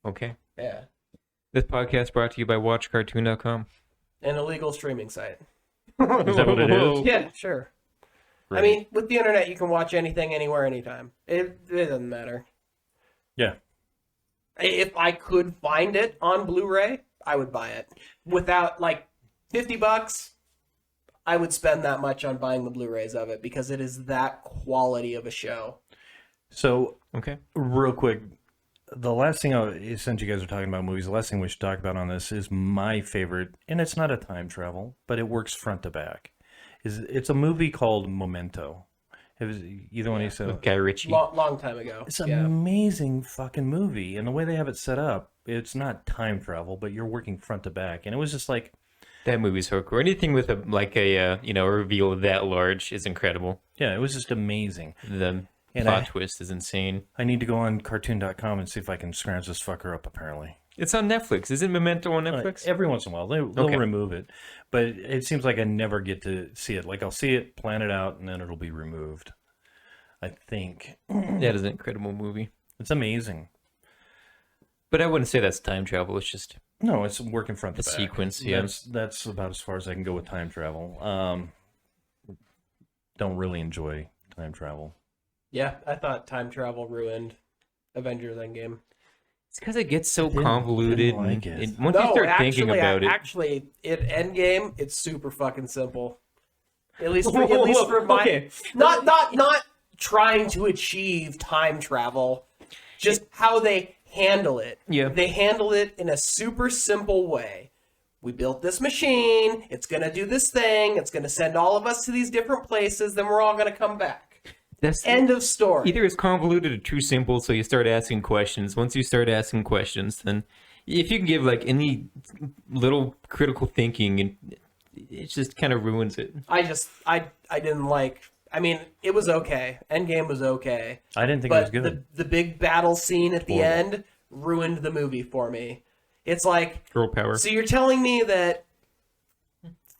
Okay. Yeah. This podcast brought to you by WatchCartoon.com. An illegal streaming site. Is that what it is? Yeah, sure. Right. I mean, with the internet, you can watch anything, anywhere, anytime. It doesn't matter. Yeah. If I could find it on Blu-ray, I would buy it. Without, like, $50, I would spend that much on buying the Blu-rays of it because it is that quality of a show. So, Okay. real quick, the last thing, since you guys are talking about movies, the last thing we should talk about on this is my favorite, and it's not a time travel, but it works front to back. It's a movie called Memento. Either one of you said With Guy Ritchie. Long time ago. it's an Yeah. amazing fucking movie, and the way they have it set up, it's not time travel, but you're working front to back, and it was just like, That movie's so cool. Anything with a reveal that large is incredible. yeah, it was just amazing. The And plot I- twist is insane. I need to go on cartoon.com and see if I can scrounge this fucker up, apparently. It's on Netflix. Isn't Memento on Netflix? Every once in a while, they'll Okay. remove it, but it seems like I never get to see it. Like, I'll see it, plan it out, and then it'll be removed. I think That is an incredible movie. it's amazing. But I wouldn't say that's time travel. It's just No, it's working front to The back. sequence, yeah. That's about as far as I can go with time travel. Don't really enjoy time travel. Yeah, I thought time travel ruined Avengers Endgame. it's because it gets so Didn't convoluted. like and- it. and once you start thinking about it, Actually, in Endgame, it's super fucking simple. At least for my Okay. not trying to achieve time travel, just how they handle it. Yeah. They handle it in a super simple way. We built this machine, it's gonna do this thing, it's gonna send all of us to these different places, then we're all gonna come back. that's End of story. either it's convoluted or too simple. So you start asking questions. Once you start asking questions, then if you can give like any little critical thinking, and it just kind of ruins it. I didn't like. I mean, it was okay. Endgame was okay, I didn't think it was but good. the big battle scene at the Horrible. end ruined the movie for me. It's like, Girl power. so you're telling me that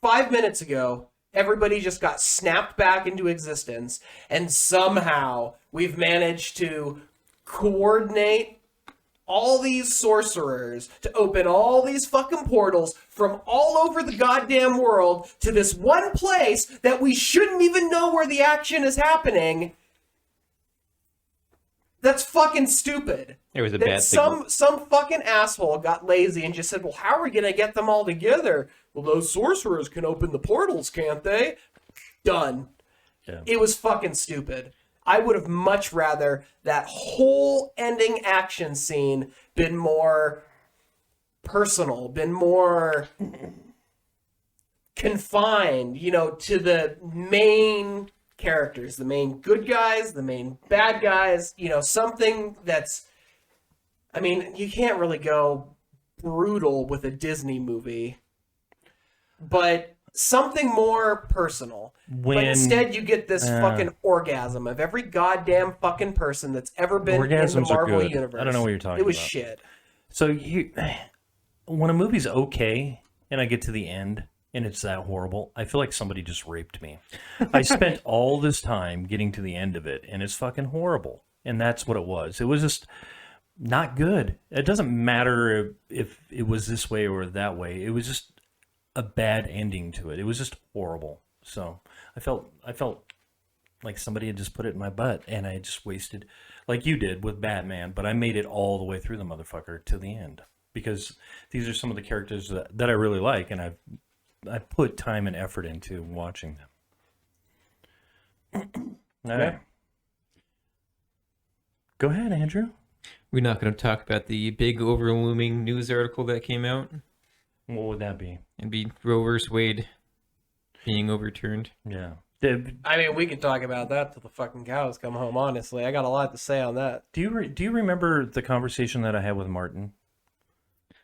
5 minutes ago everybody just got snapped back into existence, and somehow we've managed to coordinate all these sorcerers to open all these fucking portals from all over the goddamn world to this one place that we shouldn't even know where the action is happening. That's fucking stupid. It was a That bad signal. some fucking asshole got lazy and just said, well, how are we gonna get them all together? well, those sorcerers can open the portals, can't they? Done. Yeah. It was fucking stupid. I would have much rather that whole ending action scene been more personal, been more confined, to the main characters, the main good guys, the main bad guys, something that's, I mean, you can't really go brutal with a Disney movie, but something more personal. But instead you get this fucking orgasm of every goddamn fucking person that's ever been in the Orgasms are Marvel good. universe. I don't know what you're talking It was about. shit. So when a movie's okay and I get to the end and it's that horrible, I feel like somebody just raped me. I spent all this time getting to the end of it and it's fucking horrible. And that's what it was. It was just not good. It doesn't matter if it was this way or that way. It was just a bad ending to it. It was just horrible. So I felt like somebody had just put it in my butt and I just wasted, like you did with Batman, but I made it all the way through the motherfucker to the end because these are some of the characters that I really like and I put time and effort into watching them. All right. Go ahead, Andrew. We're not going to talk about the big overlooming news article that came out. What would that be? It'd be Roe vs. Wade being overturned. Yeah. I mean, we could talk about that till the fucking cows come home, honestly. I got a lot to say on that. Do you remember the conversation that I had with Martin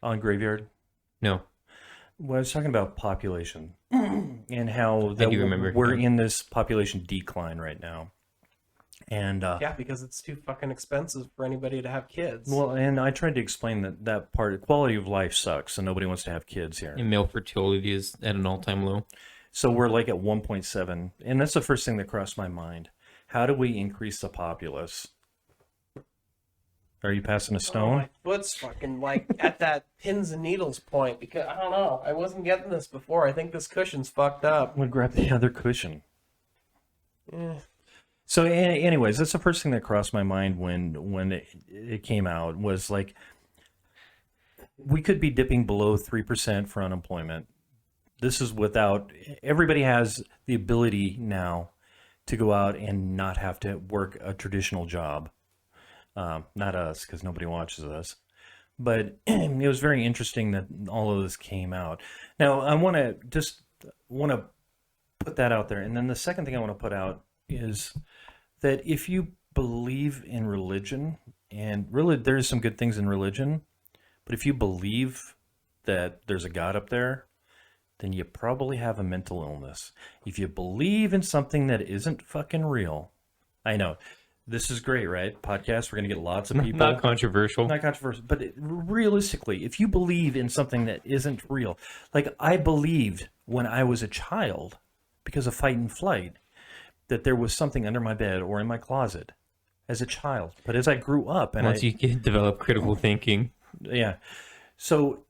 on Graveyard? No. Well, I was talking about population and how that do remember, we're yeah. in this population decline right now. And Yeah, because it's too fucking expensive for anybody to have kids. well, and I tried to explain that part, quality of life sucks, and nobody wants to have kids here. And male fertility is at an all-time low. So we're like at 1.7, and that's the first thing that crossed my mind. How do we increase the populace? Are you passing a stone? My foot's fucking like at that pins and needles point because I don't know. I wasn't getting this before. I think this cushion's fucked up. I'm gonna grab the other cushion. Eh. So, anyways, that's the first thing that crossed my mind when it came out was like we could be dipping below 3% for unemployment. This is without everybody has the ability now to go out and not have to work a traditional job. Not us, because nobody watches us. But it was very interesting that all of this came out. Now, I want to put that out there. And then the second thing I want to put out is that if you believe in religion, and really there's some good things in religion, but if you believe that there's a God up there, then you probably have a mental illness. If you believe in something that isn't fucking real, I know. This is great, right? Podcast, we're going to get lots of people. Not controversial. Not controversial, but realistically, if you believe in something that isn't real, like I believed when I was a child, because of fight and flight, that there was something under my bed or in my closet as a child. But as I grew up, and Once you develop critical thinking. yeah, so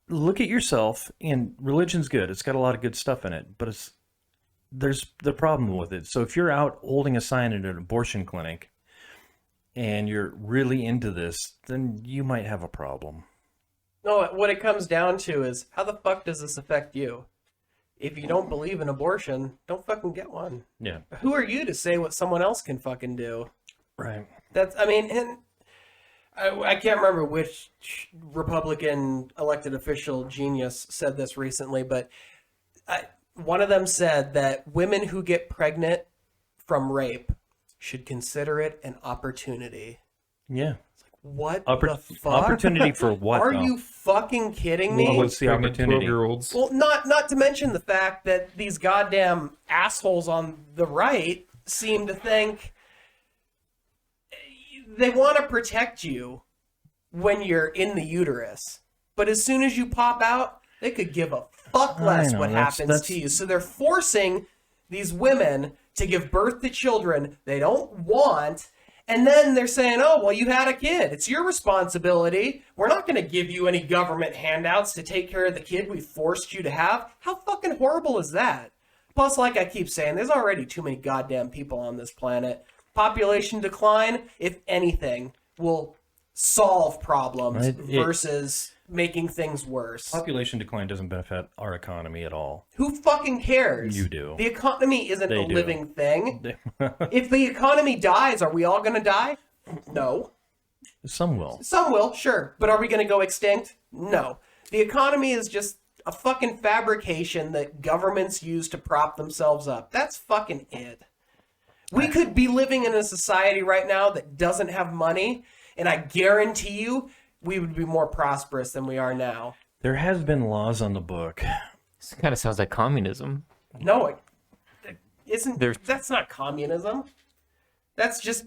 look at yourself, and religion's good. It's got a lot of good stuff in it, but there's the problem with it. So if you're out holding a sign at an abortion clinic and you're really into this, then you might have a problem. No, what it comes down to is how the fuck does this affect you? If you don't believe in abortion, don't fucking get one. Yeah. Who are you to say what someone else can fucking do? Right. I mean, and I can't remember which Republican elected official genius said this recently, but one of them said that women who get pregnant from rape should consider it an opportunity. Yeah. What the fuck? Opportunity for what? Are though? you fucking kidding me? Well, what's the opportunity? 12-year-olds. Well, not to mention the fact that these goddamn assholes on the right seem to think they want to protect you when you're in the uterus. But as soon as you pop out, they could give a fuck less know, what happens to you. So they're forcing these women to give birth to children they don't want. And then they're saying, oh, well, you had a kid. It's your responsibility. We're not going to give you any government handouts to take care of the kid we forced you to have. How fucking horrible is that? Plus, like I keep saying, there's already too many goddamn people on this planet. Population decline, if anything, will solve problems versus making things worse. Population decline doesn't benefit our economy at all. Who fucking cares? You do. The economy isn't They a do. living thing. If the economy dies, are we all going to die? No. Some will. Some will, sure. But are we going to go extinct? No. The economy is just a fucking fabrication that governments use to prop themselves up. That's fucking it. We could be living in a society right now that doesn't have money, and I guarantee you we would be more prosperous than we are now. There has been laws on the book. This kind of sounds like communism. No, it isn't. There's- That's not communism. That's just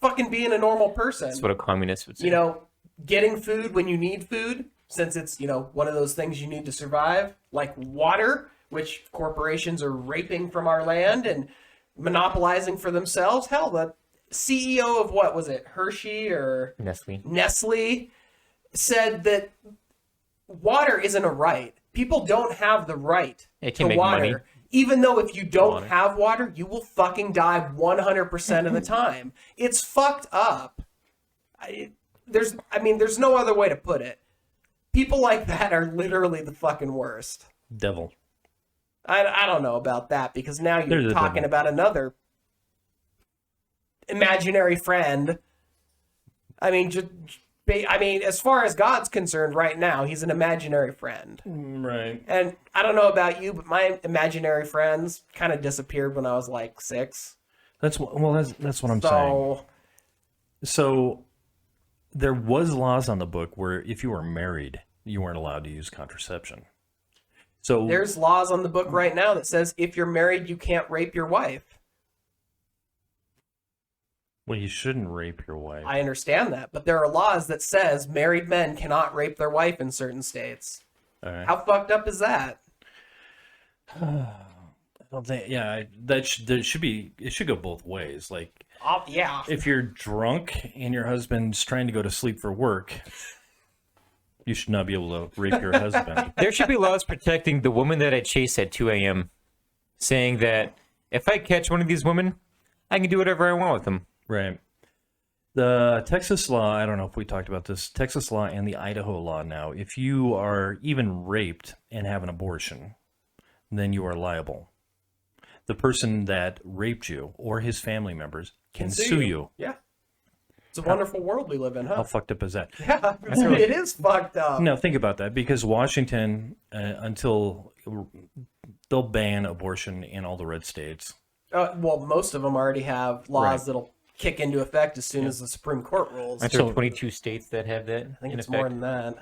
fucking being a normal person. That's what a communist would say. You know, getting food when you need food, since it's, you know, one of those things you need to survive, like water, which corporations are raping from our land and monopolizing for themselves. Hell, the CEO of what was it, Hershey or Nestle, said that water isn't a right. People don't have the right They to can make water. money. Even though if you don't Water. have water, you will fucking die 100% of the time. It's fucked up. There's no other way to put it. People like that are literally the fucking worst. Devil. I don't know about that, because now They're you're the talking devil. about another imaginary friend. I mean, as far as God's concerned right now, he's an imaginary friend. Right. And I don't know about you, but my imaginary friends kind of disappeared when I was like 6. That's what I'm saying. So there was laws on the book where if you were married, you weren't allowed to use contraception. So There's laws on the book right now that says if you're married, you can't rape your wife. well, you shouldn't rape your wife. I understand that, but there are laws that says married men cannot rape their wife in certain states. All right. How fucked up is that? I don't think, yeah, there should be. It should go both ways. Like, Yeah. if you're drunk and your husband's trying to go to sleep for work, you should not be able to rape your husband. There should be laws protecting the woman that I chase at 2 a.m., saying that if I catch one of these women, I can do whatever I want with them. Right. The Texas law, I don't know if we talked about this, Texas law and the Idaho law now, if you are even raped and have an abortion, then you are liable. The person that raped you or his family members can sue you. Yeah. It's a wonderful world we live in, How huh? fucked up is that? Yeah, it is fucked up. No, think about that, because Washington, until they'll ban abortion in all the red states. Well, most of them already have laws Right. that'll kick into effect as soon as the Supreme Court rules. Aren't there 22 states that have that? I think it's more than that.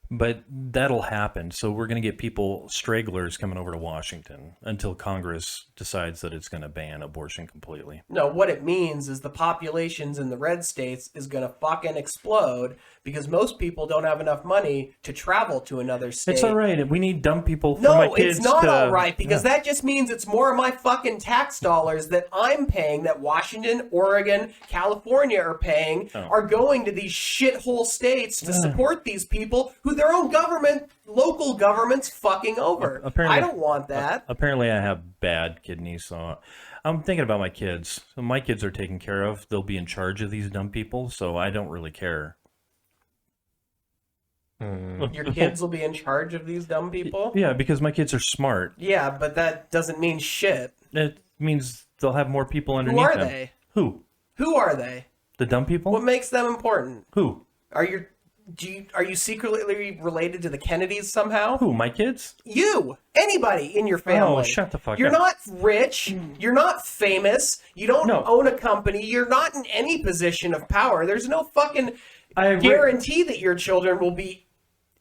But that'll happen. So we're going to get people, stragglers, coming over to Washington until Congress decides that it's going to ban abortion completely. No, what it means is the populations in the red states is going to fucking explode because most people don't have enough money to travel to another state. It's all right. We need dumb people for my No, kids it's not to- all right, because Yeah. that just means it's more of my fucking tax dollars that I'm paying, that Washington, Oregon, California are paying, Oh. are going to these shithole states to support these people who their own government, local government's fucking over. Apparently- I don't want that. Apparently, I have bad kidneys, so I'm thinking about my kids. So my kids are taken care of. They'll be in charge of these dumb people, so I don't really care. Your kids will be in charge of these dumb people? Yeah, because my kids are smart. Yeah, but that doesn't mean shit. It means they'll have more people underneath Who are them. they? Who? Who are they? The dumb people? What makes them important? Who? Are you secretly related to the Kennedys somehow? Who? My kids? You, anybody in your family. Oh, shut the fuck You're up. not rich. You're not famous. You don't No. own a company. You're not in any position of power. There's no fucking I agree. guarantee that your children will be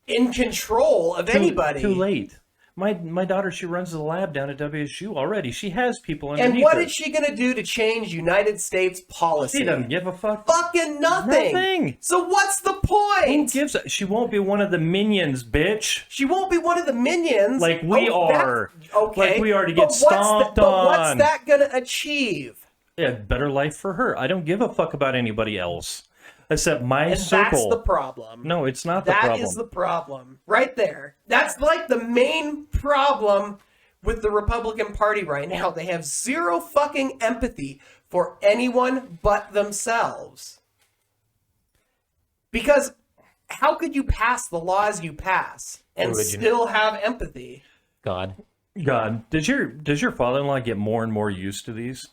in control of anybody. Too late. My daughter, she runs the lab down at WSU already. She has people underneath And what her. is she gonna do to change United States policy? She doesn't give a fuck. Fucking nothing. Nothing. So what's the Who point? gives a... She won't be one of the minions, bitch. She won't be one of the minions. Like we are. Okay. Like we are to But get what's stomped But what's on. that gonna achieve? Yeah, better life for her. I don't give a fuck about anybody else. Except my And circle. that's the problem. No, it's not the That problem. is the problem. Right there. That's like the main problem with the Republican Party right now. They have zero fucking empathy for anyone but themselves. Because how could you pass the laws you pass and Religion. still have empathy? God. God, does your father-in-law get more and more used to these?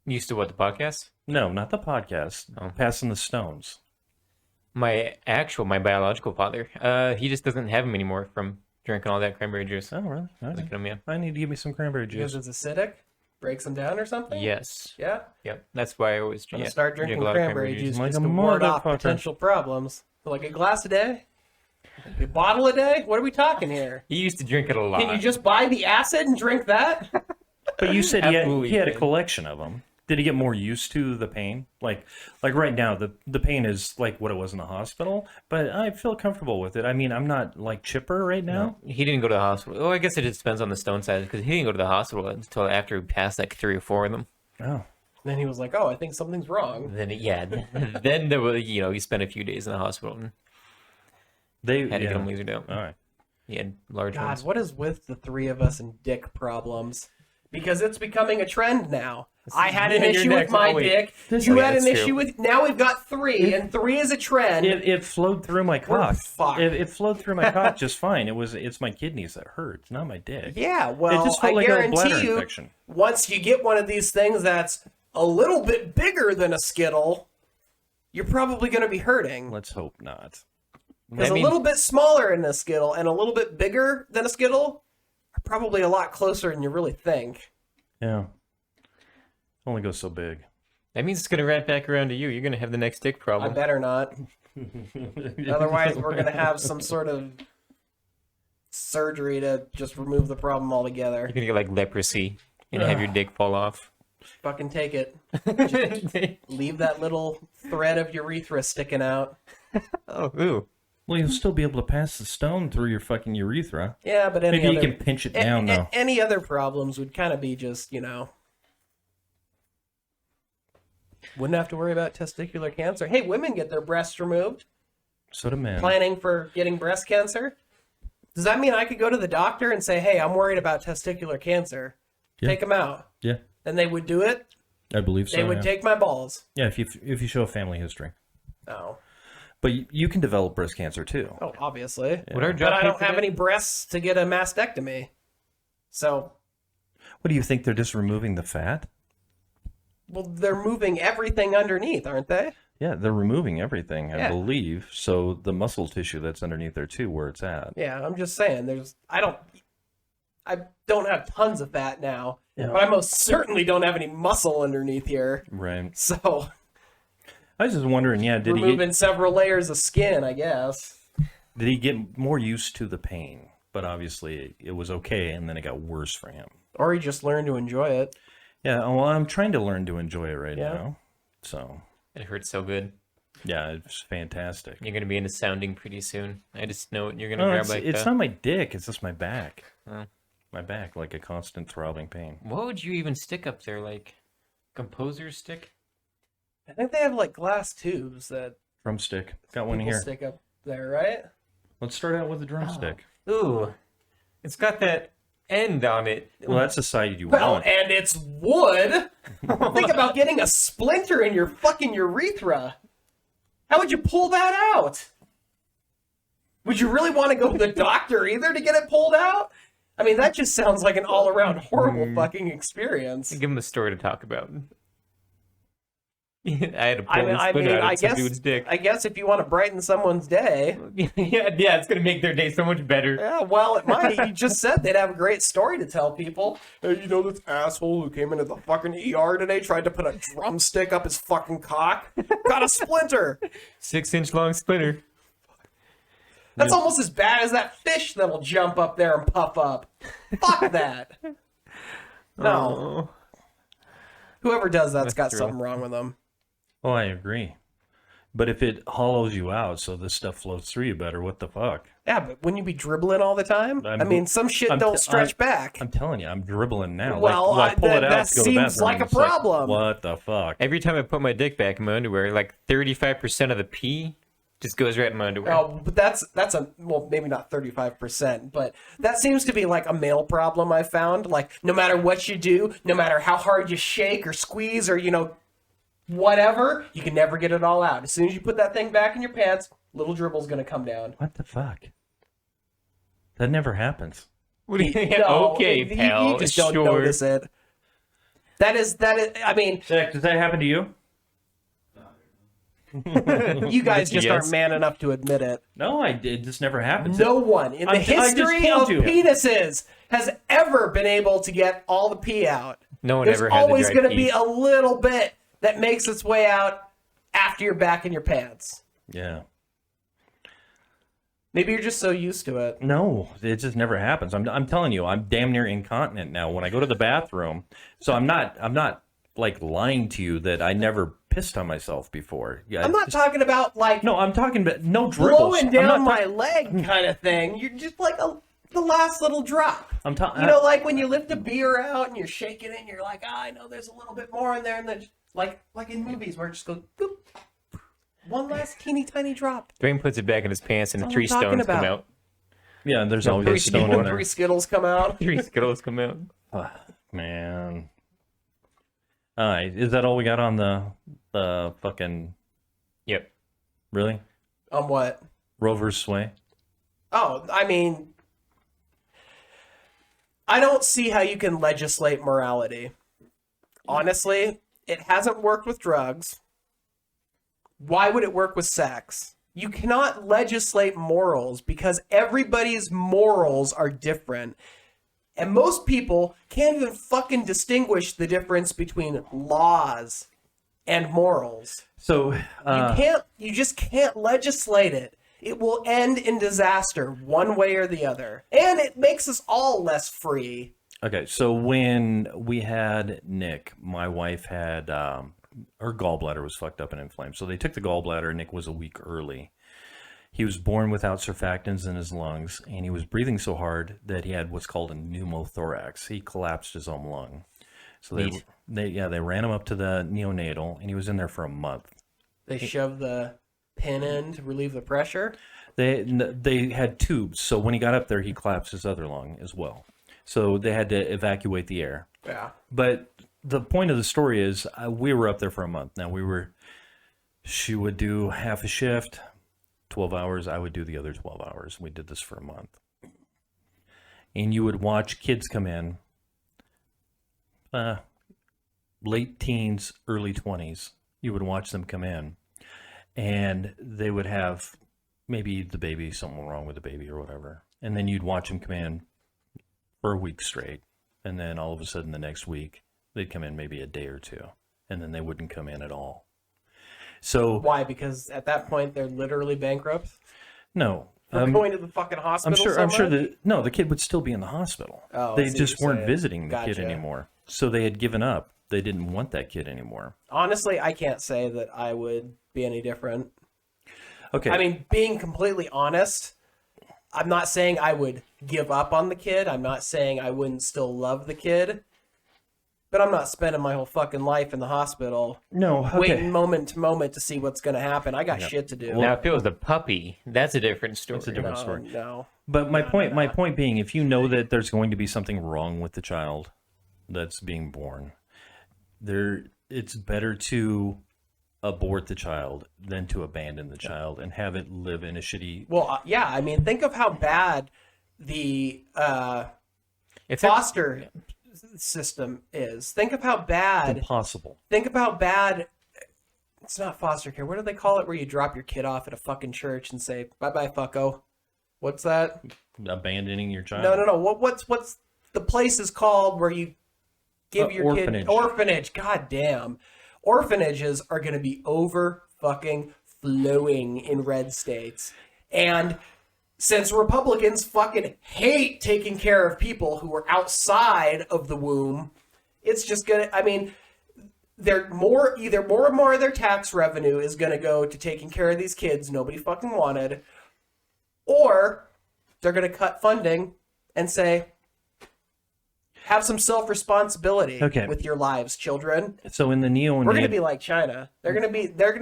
Used to what, the podcast? No, not the podcast. Oh. Passing the stones. My biological father, he just doesn't have them anymore from drinking all that cranberry juice. Oh, really? All right. Look at him, yeah. I need to give me some cranberry Because juice. it's acidic? Breaks them down or something? Yes. Yeah? Yep. That's why I always I'm going yeah, to start drink drinking a lot of cranberry juice Like just a to ward off motherfucker. potential problems. Like a glass a day? A bottle a day? What are we talking here? He used to drink it a lot. Can you just buy the acid and drink that? But you said Absolutely he had a can. collection of them. Did he get more used to the pain? Like right now, the pain is like what it was in the hospital, but I feel comfortable with it. I mean, I'm not like chipper right now. He didn't go to the hospital. Oh, I guess it just depends on the stone size because he didn't go to the hospital until after he passed like 3 or 4 of them. Oh, Then he was like, oh, I think something's wrong. Then there was, he spent a few days in the hospital and they had to yeah. get him lasered out. All right. He had large God, ones. what is with the three of us and dick problems? Because it's becoming a trend now. I had an Yeah, you're issue with next. my Oh, wait. dick. This- You Oh, yeah, had an that's issue true. with. Now we've got 3, and 3 is a trend. It flowed through my cock. fucked. It flowed through my cock just fine. It's my kidneys that hurt. It's not my dick. Yeah, well, It just felt I like a bladder guarantee you, infection. once you get one of these things that's a little bit bigger than a Skittle, you're probably going to be hurting. Let's hope not. Because I mean- a little bit smaller than a Skittle and a little bit bigger than a Skittle are probably a lot closer than you really think. Yeah. Only goes so big. That means it's going to wrap back around to you. You're going to have the next dick I problem. better not. Otherwise, we're going to have some sort of surgery to just remove the problem altogether. You're going to get like leprosy and have your dick fall off. Fucking take it. Leave that little thread of urethra sticking out. Oh, ooh. Well, you'll still be able to pass the stone through your fucking urethra. Yeah, but any Maybe other, you can pinch it down, though. any other problems would kind of be just, wouldn't have to worry about testicular cancer. Hey, women get their breasts removed. So do men. Planning for getting breast cancer. Does that mean I could go to the doctor and say, hey, I'm worried about testicular cancer? Yeah. Take them out. Yeah, And they would do it? I believe so. They would yeah. take my balls. Yeah, if you show a family history. Oh. But you can develop breast cancer too. Oh, obviously. Would our But job I pay don't for have that? any breasts to get a mastectomy. So, What do you think? They're just removing the fat? well, they're moving everything underneath, aren't they? Yeah, they're removing everything, I Yeah. believe. So the muscle tissue that's underneath there too, where it's at. Yeah, I'm just saying. I don't have tons of fat now, Yeah. but I most certainly don't have any muscle underneath here. Right. So I was just wondering. Yeah, did removing several layers of skin, I guess. he get more used to the pain? But obviously, it was okay, and then it got worse for him. Or he just learned to enjoy it. Yeah. Well, I'm trying to learn to enjoy it right Yeah. now. So It hurts so good. yeah, it's fantastic. You're going to be into sounding pretty soon. I just know it. You're going to No, grab it's, like it's the... not my dick. It's just my back. Oh. My back, like a constant throbbing pain. What would you even stick up there? Like composer's stick? I think they have like glass tubes that Drumstick. Got one people here. stick up there, right? Let's start out with a drumstick. Ooh. It's got that end on it. Well, that's the side you Well, want. and it's wood. Think about getting a splinter in your fucking urethra. How would you pull that out? Would you really want to go to the doctor either to get it pulled out? I mean, that just sounds like an all-around horrible fucking experience. Give him a story to talk about. I had to pull I the mean, splinter out I of some guess, dude's dick. I guess if you want to brighten someone's day, yeah, it's gonna make their day so much better. yeah, well, it might. You just said they'd have a great story to tell people. Hey, you know this asshole who came into the fucking ER today, tried to put a drumstick up his fucking cock, got a splinter. 6-inch long splinter. That's almost as bad as that fish that'll jump up there and puff up. Fuck that. No. Oh. Whoever does that's got true. something wrong with them. Oh, I agree. But if it hollows you out so this stuff flows through you better, what the fuck? Yeah, but wouldn't you be dribbling all the time? I'm- I mean, some shit I'm don't t- stretch back. I'm telling you, I'm dribbling now. Well, like, I pull that- it out that to go to the seems bathroom, like a it's problem. What the fuck? Every time I put my dick back in my underwear, like 35% of the pee just goes right in my underwear. Oh, but that's a, well, maybe not 35%, but that seems to be like a male problem I found. Like, no matter what you do, no matter how hard you shake or squeeze or, whatever, you can never get it all out. As soon as you put that thing back in your pants, little dribble's gonna come down. What the fuck? That never happens. What do you think? No, Okay, you pal. just don't sure. notice it. That is. I mean, Zach, does that happen to you? you guys just Yes. aren't man enough to admit it. No, I did. This never happens. No one in the I just history told of you. penises has ever been able to get all the pee out. No one There's ever had always the dry going to be pee. a little bit that makes its way out after you're back in your pants. Yeah. Maybe you're just so used to it. No, it just never happens. I'm telling you, I'm damn near incontinent now when I go to the bathroom. So I'm not like lying to you that I never pissed on myself before. Yeah, I'm not just- talking about like No, I'm talking about no dribbles. blowing I'm down not my leg kind of thing. You're just like the last little drop. I'm talking. You know, like when you lift a beer out and you're shaking it and you're like, I know there's a little bit more in there. And then just, like in movies where it just goes, boop, one last teeny tiny drop. Dwayne puts it back in his pants and That's what 3 I'm talking stones come about. out. Yeah, there's No, always three a stone in there. 3 Skittles come out. 3 Skittles come out. Man. All right, is that all we got on the fucking? Yep. Really? On what? Rover's sway. Oh, I mean, I don't see how you can legislate morality. Honestly, it hasn't worked with drugs. Why would it work with sex? You cannot legislate morals because everybody's morals are different. And most people can't even fucking distinguish the difference between laws and morals. So You just can't legislate it. It will end in disaster one way or the other. And it makes us all less free. okay, so when we had Nick, my wife had her gallbladder was fucked up and inflamed. So they took the gallbladder. Nick was a week early. He was born without surfactants in his lungs, and he was breathing so hard that he had what's called a pneumothorax. He collapsed his own lung. So they ran him up to the neonatal, and he was in there for a month. They shove the pin in to relieve the pressure. They had tubes, so when he got up there, he collapsed his other lung as well. So they had to evacuate the air. Yeah. But the point of the story is we were up there for a month. Now she would do half a shift, 12 hours. I would do the other 12 hours. We did this for a month. And you would watch kids come in, late teens, early 20s. You would watch them come in, and they would have maybe the baby, something wrong with the baby or whatever. And then you'd watch them come in for a week straight. And then all of a sudden the next week, they'd come in maybe a day or two, and then they wouldn't come in at all. So Why? Because at that point they're literally bankrupt. no, For going to the fucking hospital. I'm sure that no, the kid would still be in the hospital. Oh, I They see what just you're weren't saying. visiting the kid Gotcha. anymore. So they had given up. They didn't want that kid anymore. Honestly, I can't say that I would be any different. Okay. I mean, being completely honest, I'm not saying I would give up on the kid. I'm not saying I wouldn't still love the kid. But I'm not spending my whole fucking life in the hospital no, okay. waiting moment to moment to see what's going to happen. I got shit to do. Now, if it was a puppy, that's a different story. It's a different story. No. But my point being, if you know that there's going to be something wrong with the child that's being born, it's better to abort the child than to abandon the child and have it live in a shitty. Well, yeah. I mean, think of how bad the It's foster system is. Think of how bad. Impossible. Think of how bad. It's not foster care. What do they call it? Where you drop your kid off at a fucking church and say bye bye fucko. What's that? Abandoning your child. No. What's the place is called where you give your orphanage. kid orphanage? God damn. Orphanages are going to be over fucking flowing in red states. And since Republicans fucking hate taking care of people who are outside of the womb, it's just going to, I mean, either more and more of their tax revenue is going to go to taking care of these kids nobody fucking wanted, or they're going to cut funding and say, have some self-responsibility Okay. with your lives, children. So in the neonatal, We're going to be like China. They're going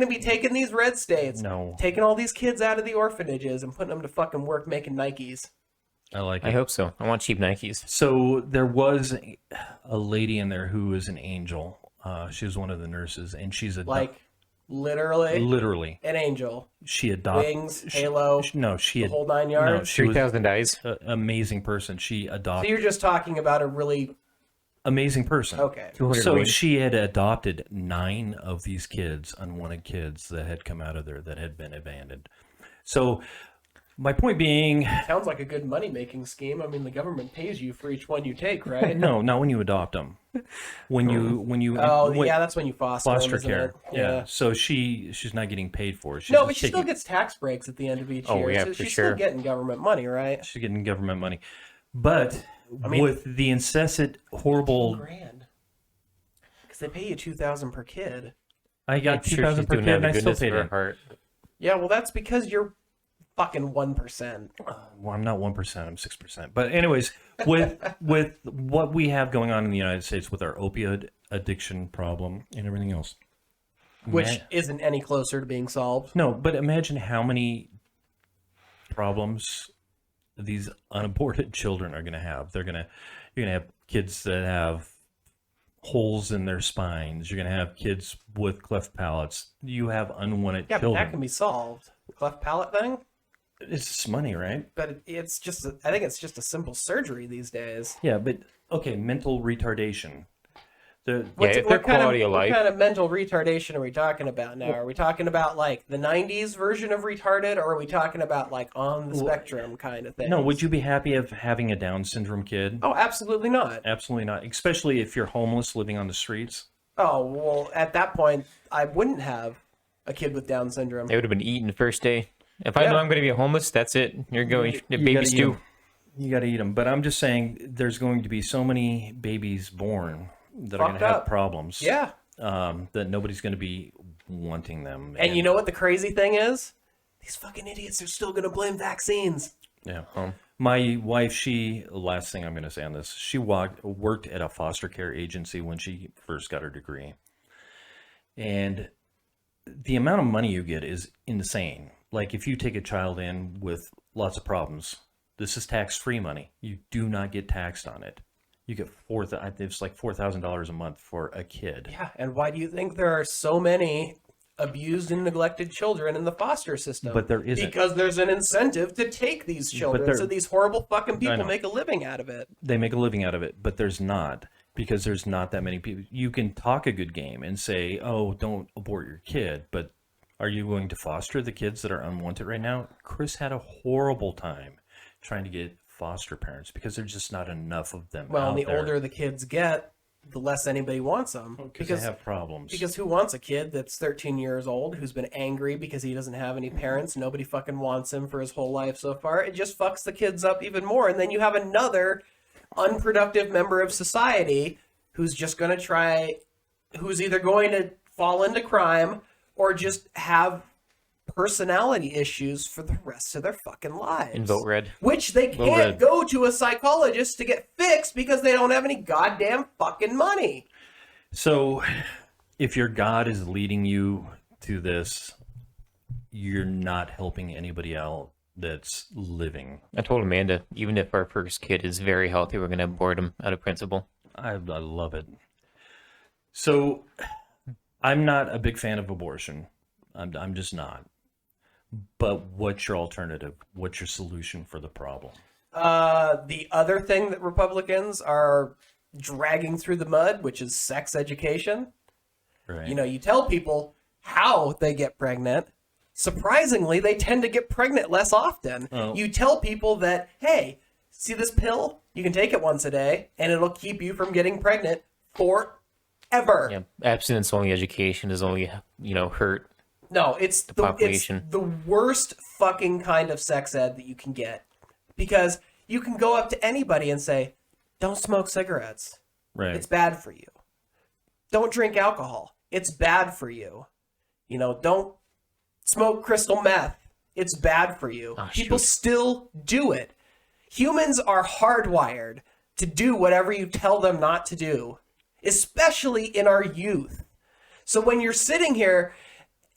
to be taking these red states, No. taking all these kids out of the orphanages and putting them to fucking work making Nikes. I like it. I hope so. I want cheap Nikes. So there was a lady in there who was an angel. She was one of the nurses, and she's Like literally literally an angel. she adopted Wings, halo, she the whole 9 yards. no, she was 3,000 eyes. an amazing person. She So adopted you're just talking about a really amazing person. okay. 200 So wings. she had adopted 9 of these kids, unwanted kids that had come out of there that had been abandoned. So my point being, Sounds like a good money making scheme. I mean, the government pays you for each one you take, right? no, not when you adopt them. When you Oh, when- yeah, that's when you foster them, foster isn't care. it? Yeah. So she's not getting paid for it. She's No, just but she still taking- gets tax breaks at the end of each Oh, year. yeah, so for she's sure. still getting government money, right? she's getting government money. But mean- with the incessant horrible $2,000. Because they pay you $2,000 per kid. I got I'm sure 2,000 she's per doing kid out and of I the still goodness paid of her it. heart. Yeah, well, that's because you're fucking 1%. Well, I'm not 1%, I'm 6%. But anyways, with what we have going on in the United States with our opioid addiction problem and everything else. Which Man- isn't any closer to being solved. No, but imagine how many problems these unaborted children are going to have. You're going to have kids that have holes in their spines. You're going to have kids with cleft palates. You have unwanted Yeah, but children. that can be solved. Cleft palate thing? It's just money, right? But it's just, I think it's just a simple surgery these days. Yeah, but okay, mental retardation. The if their quality of what life- kind of mental retardation are we talking about now? Are we talking about like the 90s version of retarded, or are we talking about like on the spectrum kind of thing? no, would you be happy of having a Down syndrome kid? Oh, absolutely not. Absolutely not. Especially if you're homeless, living on the streets. Oh, well, at that point, I wouldn't have a kid with Down syndrome. They would have been eaten the first day. If I Yeah. know I'm going to be homeless, that's it. You're going You baby gotta eat stew. 'em. You got to eat them. But I'm just saying, there's going to be so many babies born that are going Fucked to have up. problems. Yeah. That nobody's going to be wanting them. And you know what the crazy thing is? These fucking idiots are still going to blame vaccines. Yeah. My wife, last thing I'm going to say on this, she worked at a foster care agency when she first got her degree. And the amount of money you get is insane. Like if you take a child in with lots of problems, this is tax-free money. You do not get taxed on it. You get it's like $4,000 a month for a kid. Yeah, and why do you think there are so many abused and neglected children in the foster system? But there isn't. Because there's an incentive to take these children, there- so these horrible fucking I people know. make a living out of it. They make a living out of it, but there's not, because there's not that many people. You can talk a good game and say, oh, don't abort your kid, but are you going to foster the kids that are unwanted right now? Chris had a horrible time trying to get foster parents because there's just not enough of them Well, out and the there. older the kids get, the less anybody wants them. because they have problems. Because who wants a kid that's 13 years old who's been angry because he doesn't have any parents? Nobody fucking wants him for his whole life so far. It just fucks the kids up even more. And then you have another unproductive member of society who's just going to who's either going to fall into crime or just have personality issues for the rest of their fucking lives. And vote red. Which they Vote can't red. go to a psychologist to get fixed because they don't have any goddamn fucking money. So if your God is leading you to this, you're not helping anybody out that's living. I told Amanda, even if our first kid is very healthy, we're going to abort him out of principle. I love it. So I'm not a big fan of abortion. I'm just not. But what's your alternative? What's your solution for the problem? The other thing that Republicans are dragging through the mud, which is sex education. Right. You know, you tell people how they get pregnant. Surprisingly, they tend to get pregnant less often. Oh. You tell people that, hey, see this pill? You can take it once a day, and it'll keep you from getting pregnant forever. Yeah, abstinence only education is only, hurt. No, it's the population. It's the worst fucking kind of sex ed that you can get. Because you can go up to anybody and say, don't smoke cigarettes. Right. It's bad for you. Don't drink alcohol. It's bad for you. You know, don't smoke crystal meth. It's bad for you. Oh, People shoot. still do it. Humans are hardwired to do whatever you tell them not to do, especially in our youth. So when you're sitting here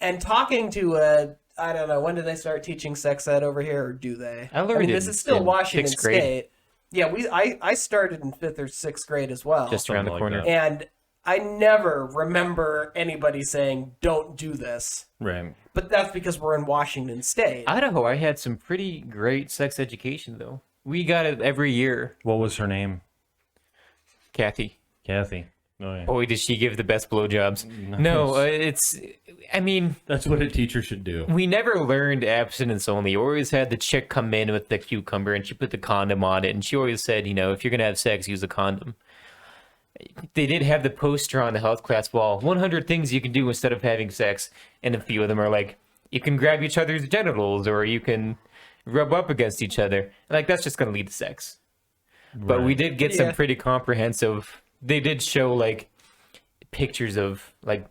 and talking to I don't know, when did they start teaching sex ed over here, or do they? I learned this it is still in Washington 6th grade. State. Yeah, I started in 5th or 6th grade as well. Just around the Something like corner. that. And I never remember anybody saying, don't do this. Right. But that's because we're in Washington State. Idaho, I had some pretty great sex education, though. We got it every year. What was her name? Kathy. Kathy. Oh, yeah. Boy, did she give the best blowjobs. No, I mean, That's what a teacher should do. we never learned abstinence only. You always had the chick come in with the cucumber and she put the condom on it. And she always said, if you're going to have sex, use a condom. They did have the poster on the health class wall, 100 things you can do instead of having sex. And a few of them are like, you can grab each other's genitals or you can rub up against each other. Like, that's just going to lead to sex. But we did get some Yeah. pretty comprehensive. They did show like pictures of like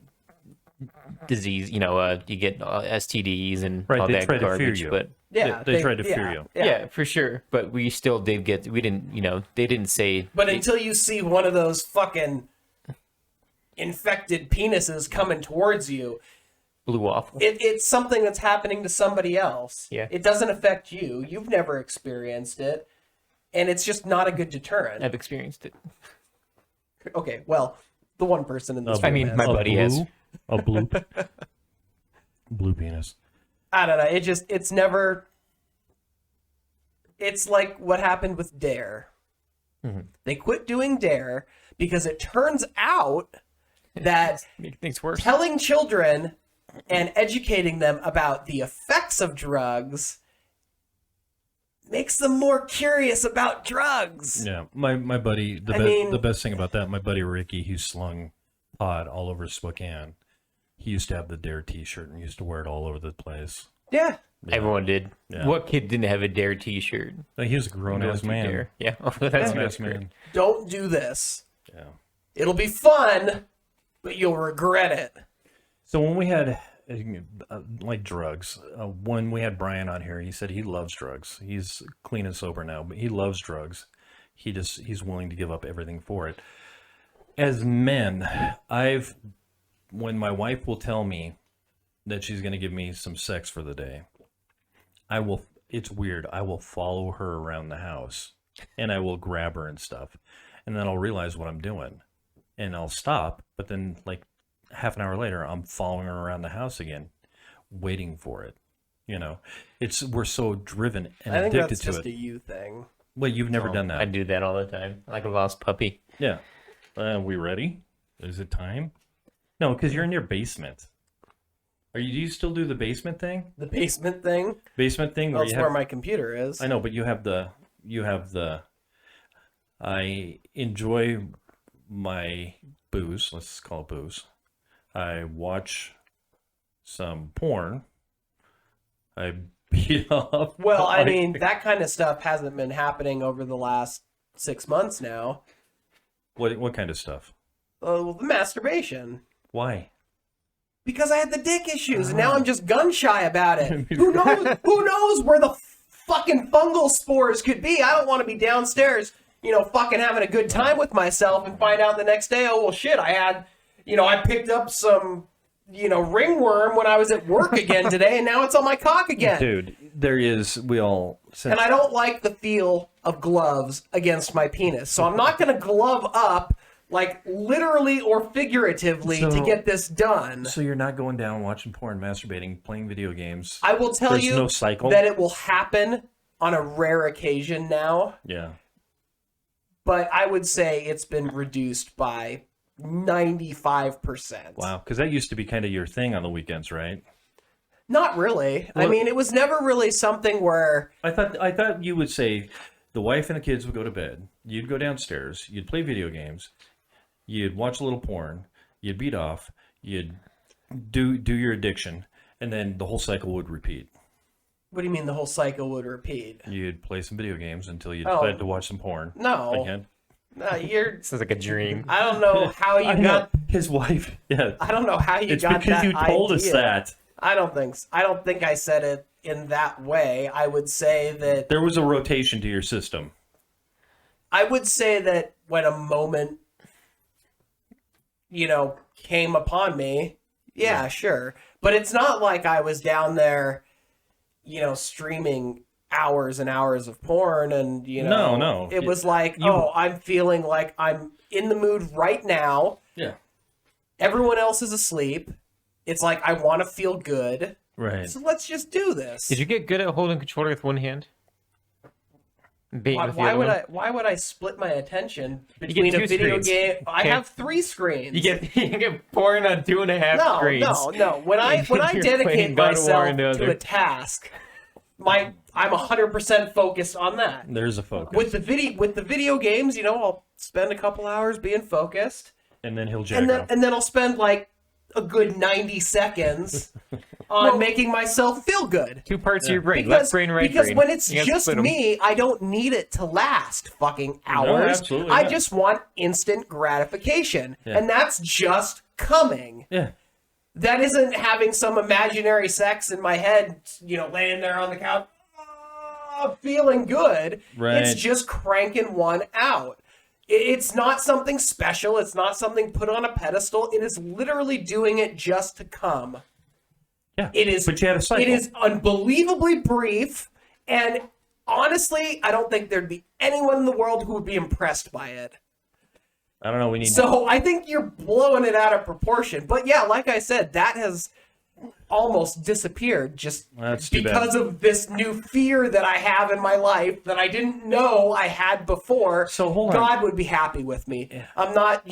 disease. You get STDs and Right, all they that try to fear garbage. you. But Yeah, They tried to fear you. yeah, for sure. But we still did get. We didn't. They didn't say. But until you see one of those fucking infected penises coming towards you, Blue waffle. it's something that's happening to somebody else. Yeah. It doesn't affect you. You've never experienced it. And it's just not a good deterrent. I've experienced it. Okay, well, the one person in this I room mean, has. my buddy has. A blue. Blue penis. I don't know. It's never. It's like what happened with Dare. Mm-hmm. They quit doing Dare because it turns out that Make things worse. telling children and educating them about the effects of drugs makes them more curious about drugs. Yeah, my buddy. I mean- The best thing about that, my buddy Ricky, he slung pot all over Spokane. He used to have the Dare T-shirt and used to wear it all over the place. Yeah. Everyone did. Yeah. What kid didn't have a Dare T-shirt? Like, he was a grown Going ass through man. Dare. Yeah, oh, that's Grown that's ass great. man. Don't do this. Yeah. It'll be fun, but you'll regret it. So when we had like drugs, when we had Brian on here, he said he loves drugs. He's clean and sober now, but he loves drugs. He's willing to give up everything for it. As men, when my wife will tell me that she's going to give me some sex for the day, it's weird. I will follow her around the house and I will grab her and stuff. And then I'll realize what I'm doing and I'll stop. But then like half an hour later, I'm following her around the house again, waiting for it. We're so driven and I think addicted that's to just it. a you thing. Well, you've never done that. I do that all the time, like a lost puppy. Yeah. We ready? Is it time? No, because you're in your basement. Do you still do the basement thing? The basement thing. Basement thing where That's you where have. my computer is. I know, but you have the. I enjoy my booze. Let's call it booze. I watch some porn. I beat up. Well, I mean, that kind of stuff hasn't been happening over the last 6 months now. What kind of stuff? The masturbation. Why? Because I had the dick issues, and now I'm just gun shy about it. Who knows? Who knows where the fucking fungal spores could be? I don't want to be downstairs, fucking having a good time with myself, and find out the next day, oh well, shit, I had, I picked up some, ringworm when I was at work again today, and now it's on my cock again. Dude, there is. And I don't like the feel of gloves against my penis, so I'm not going to glove up. Like literally or figuratively to So- get this done. So you're not going down watching porn, masturbating, playing video games. I will tell There's you no cycle? that it will happen on a rare occasion now, Yeah. but I would say it's been reduced by 95%. Wow. Because that used to be kind of your thing on the weekends, right? Not really. I Well- mean, it was never really something where I thought you would say the wife and the kids would go to bed. You'd go downstairs. You'd play video games. You'd watch a little porn. You'd beat off. You'd do your addiction, and then the whole cycle would repeat. what do you mean the whole cycle would repeat? You'd play some video games until you Oh. decided to watch some porn. No. Again. No, you're Sounds like a dream. I don't know how you I know. got His wife. Yeah. I don't know how you It's got because that you told us idea. that. I don't think I said it in that way. I would say that There was a rotation to your system. when a moment, came upon me, yeah, sure. But it's not like I was down there, streaming hours and hours of porn and, No. It was like, You- I'm feeling like I'm in the mood right now. Yeah. Everyone else is asleep. It's like I want to feel good. Right. So let's just do this. Did you get good at holding controller with one hand? Bait with the Why other would one? Why would I split my attention between two a video screens. game? I Okay. have 3 screens. You get porn on 2.5 no, screens. no. When I You're dedicate playing God of War myself and the to other. a task, I'm 100% focused on that. There's a focus. With the video games, I'll spend a couple hours being focused, And then he'll jack and off. then I'll spend like a good 90 seconds on making myself feel good. 2 parts of your brain, Because, left brain, right because brain. when it's You have to just split 'em. me, I don't need it to last fucking hours. absolutely I not. just want instant gratification. Yeah. And that's just coming. Yeah. That isn't having some imaginary sex in my head, laying there on the couch, feeling good. Right. It's just cranking one out. It's not something special. It's not something put on a pedestal. It is literally doing it just to come. Yeah. It is. But you had a cycle. It is unbelievably brief, and honestly, I don't think there'd be anyone in the world who would be impressed by it. I don't know. We need. So I think you're blowing it out of proportion. But yeah, like I said, that has almost disappeared just That's too bad. because of this new fear that I have in my life that I didn't know I had before. So hold on. God would be happy with me. I'm not,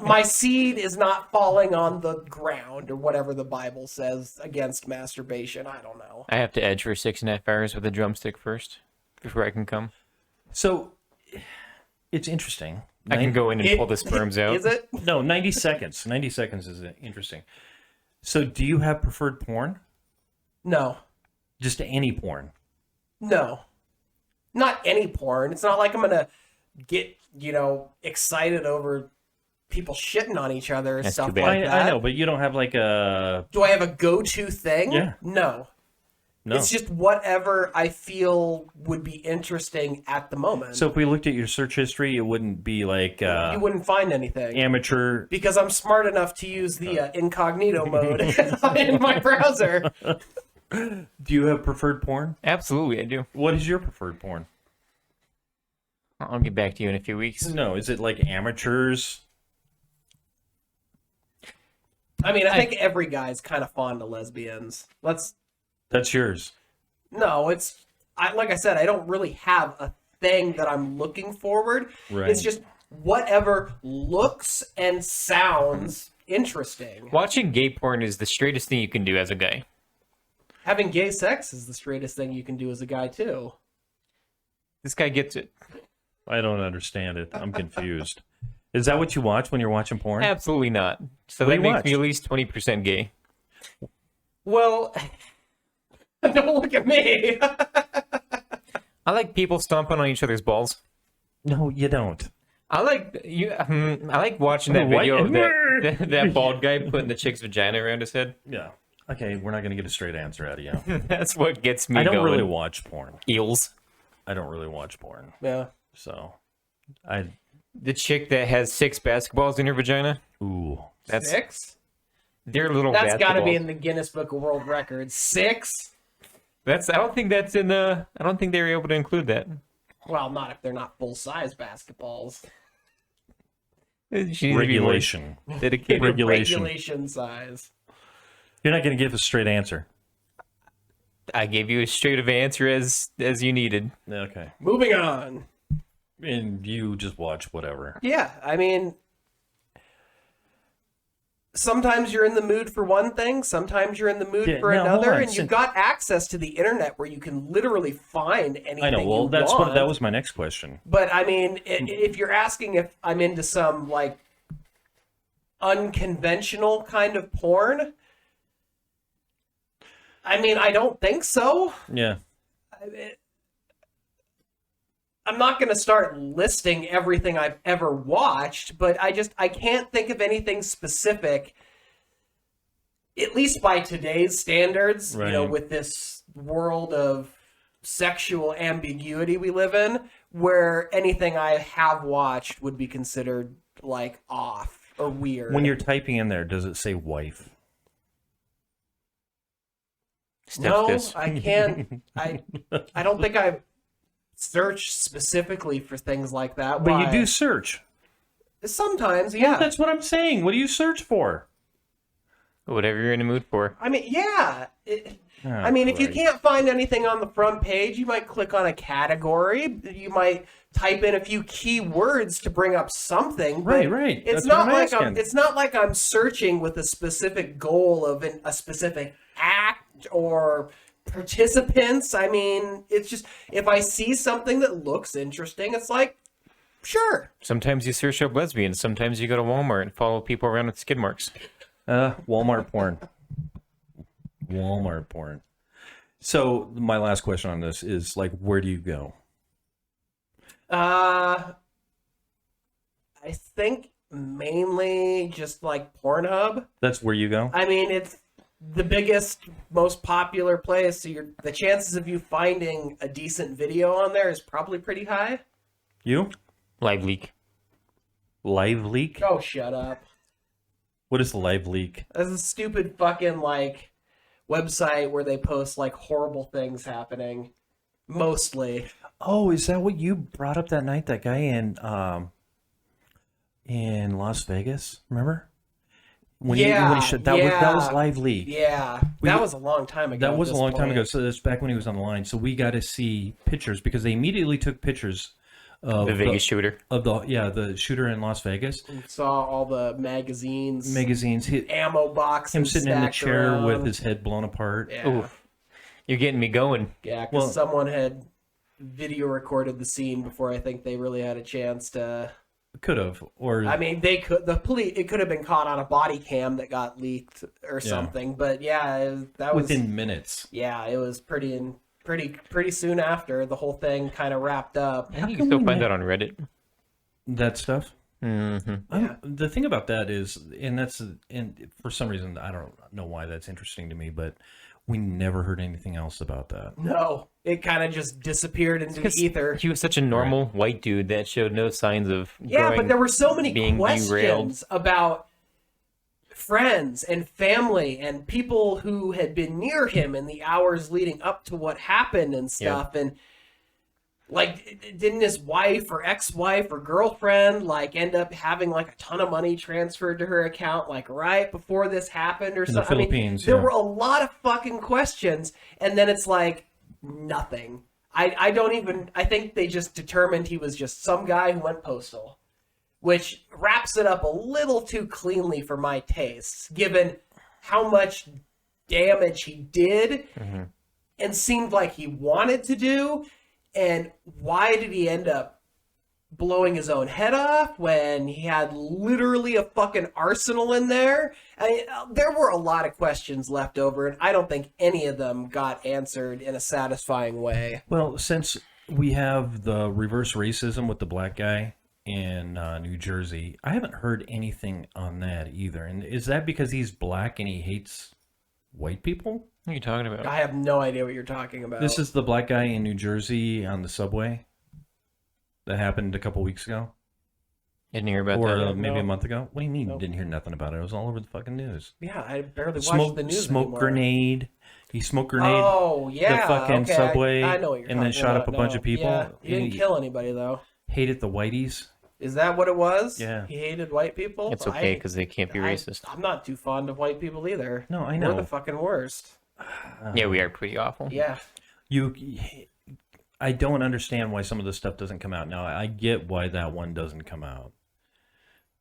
my seed is not falling on the ground or whatever the Bible says against masturbation. I don't know. I have to edge for 6.5 hours with a drumstick first before I can come. So it's interesting. I can go in and pull the sperms out. Is it? No, 90 seconds. 90 seconds is interesting. So do you have preferred porn? No. Just any porn? No. Not any porn. It's not like I'm going to get, excited over people shitting on each other and That's stuff too bad. like that. I know, but you don't have like a... Do I have a go-to thing? Yeah. No. No. It's just whatever I feel would be interesting at the moment. So if we looked at your search history, it wouldn't be like you wouldn't find anything. amateur... Because I'm smart enough to use the incognito mode in my browser. Do you have preferred porn? Absolutely, I do. What is your preferred porn? I'll get back to you in a few weeks. No, is it like amateurs? I mean, I think every guy's kind of fond of lesbians. That's yours. No, like I said, I don't really have a thing that I'm looking forward. Right. It's just whatever looks and sounds interesting. Watching gay porn is the straightest thing you can do as a guy. Having gay sex is the straightest thing you can do as a guy, too. This guy gets it. I don't understand it. I'm confused. Is that what you watch when you're watching porn? Absolutely not. So What do that you makes me watch? at least 20% gay. Well, don't look at me. I like people stomping on each other's balls. No, you don't. I like watching that What? video of that bald guy putting the chick's vagina around his head. Yeah. Okay, we're not going to get a straight answer out of you. That's what gets me I don't going. really watch porn. Eels. I don't really watch porn. Yeah. So, The chick that has 6 basketballs in her vagina. ooh. That's 6? They're little That's got to be basketballs. in the Guinness Book of World Records. 6? I don't think that's in the. I don't think they were able to include that. Well, not if they're not full-size basketballs. She needs to be more Regulation. dedicated. Regulation. Regulation size. You're not going to give a straight answer. I gave you as straight of an answer as you needed. Okay. Moving on. And you just watch whatever. Yeah, I mean, sometimes you're in the mood for one thing, sometimes you're in the mood Yeah, for now, hold another, on. and you've got access to the internet where you can literally find anything I know. Well, you that's want. what that was my next question. But I mean, if you're asking if I'm into some like unconventional kind of porn, I mean, I don't think so. Yeah. I'm not going to start listing everything I've ever watched, but I can't think of anything specific, at least by today's standards, Right. with this world of sexual ambiguity we live in, where anything I have watched would be considered like off or weird. When you're typing in there, does it say wife? Steph no, this. I can't. I don't think I've searched specifically for things like that. But Why? you do search. Sometimes, yeah. That's what I'm saying. What do you search for? Whatever you're in the mood for. I mean, yeah. Oh, I mean, if you Christ. can't find anything on the front page, you might click on a category. You might type in a few keywords to bring up something. But Right. It's That's not what I'm like asking. it's not like I'm searching with a specific goal of a specific act or participants. I mean, it's just if I see something that looks interesting, it's like, sure. Sometimes you search up lesbians. Sometimes you go to Walmart and follow people around with skid marks. Walmart porn. Walmart porn. So my last question on this is like, where do you go? I think mainly just like Pornhub. That's where you go? I mean, it's the biggest, most popular place. So the chances of you finding a decent video on there is probably pretty high. You? Live leak. Live Leak? Oh, shut up. What is the Live Leak? That's a stupid fucking like website where they post like horrible things happening. Mostly. Oh, is that what you brought up that night? That guy in Las Vegas, remember? When he shut, that was Live Leak. Yeah. That was a long time ago. That was at a this long time point. ago. So that's back when he was on the line. So we got to see pictures because they immediately took pictures of The Vegas shooter. of the shooter in Las Vegas. Saw all the magazines, Magazines. ammo boxes. Him sitting in the stacked chair around. with his head blown apart. Yeah. Oof. You're getting me going. Yeah, because Well- someone had video recorded the scene before I think they really had a chance to. Could have, or I mean, they could. The police. It could have been caught on a body cam that got leaked or something. But yeah, that was. within minutes. Yeah, it was pretty soon after the whole thing kind of wrapped up. I think you can still find that on Reddit. That stuff. Mm-hmm. Yeah. The thing about that is, and for some reason, I don't know why that's interesting to me, but we never heard anything else about that. No, it kind of just disappeared into the ether. He was such a normal white dude that showed no signs of Yeah, growing, but there were so many being questions derailed. about friends and family and people who had been near him in the hours leading up to what happened and stuff. And like, didn't his wife or ex-wife or girlfriend like end up having like a ton of money transferred to her account like right before this happened or In the something? I mean, Philippines, there yeah. were a lot of fucking questions, and then it's like nothing. I think they just determined he was just some guy who went postal, which wraps it up a little too cleanly for my tastes, given how much damage he did and seemed like he wanted to do. And why did he end up blowing his own head off when he had literally a fucking arsenal in there? I mean, there were a lot of questions left over, and I don't think any of them got answered in a satisfying way. Well, since we have the reverse racism with the black guy in New Jersey, I haven't heard anything on that either. And is that because he's black and he hates white people? What are you talking about? I have no idea what you're talking about. This is the black guy in New Jersey on the subway that happened a couple weeks ago, Didn't hear about or that. maybe No. a month ago. What do you mean Nope. you didn't hear nothing about it? It was all over the fucking news. Yeah, I barely watched Smoke, the news smoke anymore. grenade. He smoked grenade. Oh yeah, the fucking okay. subway I know what you're and then talking shot up about a bunch now. of people. Yeah, he didn't He- kill anybody though. Hated the whiteys. Is that what it was? Yeah. He hated white people. It's okay because they can't be racist. I'm not too fond of white people either. No, I We're know. the fucking worst. Yeah, we are pretty awful. Yeah. I don't understand why some of this stuff doesn't come out. Now, I get why that one doesn't come out.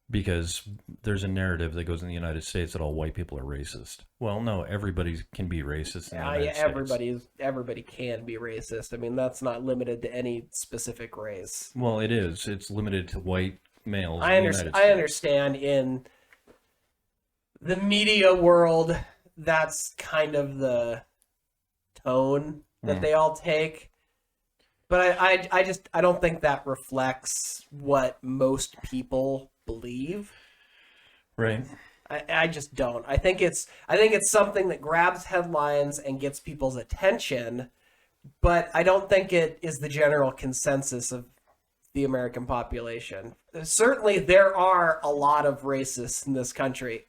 Because there's a narrative that goes in the United States that all white people are racist. Well, no, everybody can be racist in the United States. Everybody can be racist. I mean, that's not limited to any specific race. Well, it is. It's limited to white males I in the understand. United States. I understand in the media world, that's kind of the tone that they all take. But I don't think that reflects what most people believe. Right. I just don't. I think it's something that grabs headlines and gets people's attention, but I don't think it is the general consensus of the American population. Certainly there are a lot of racists in this country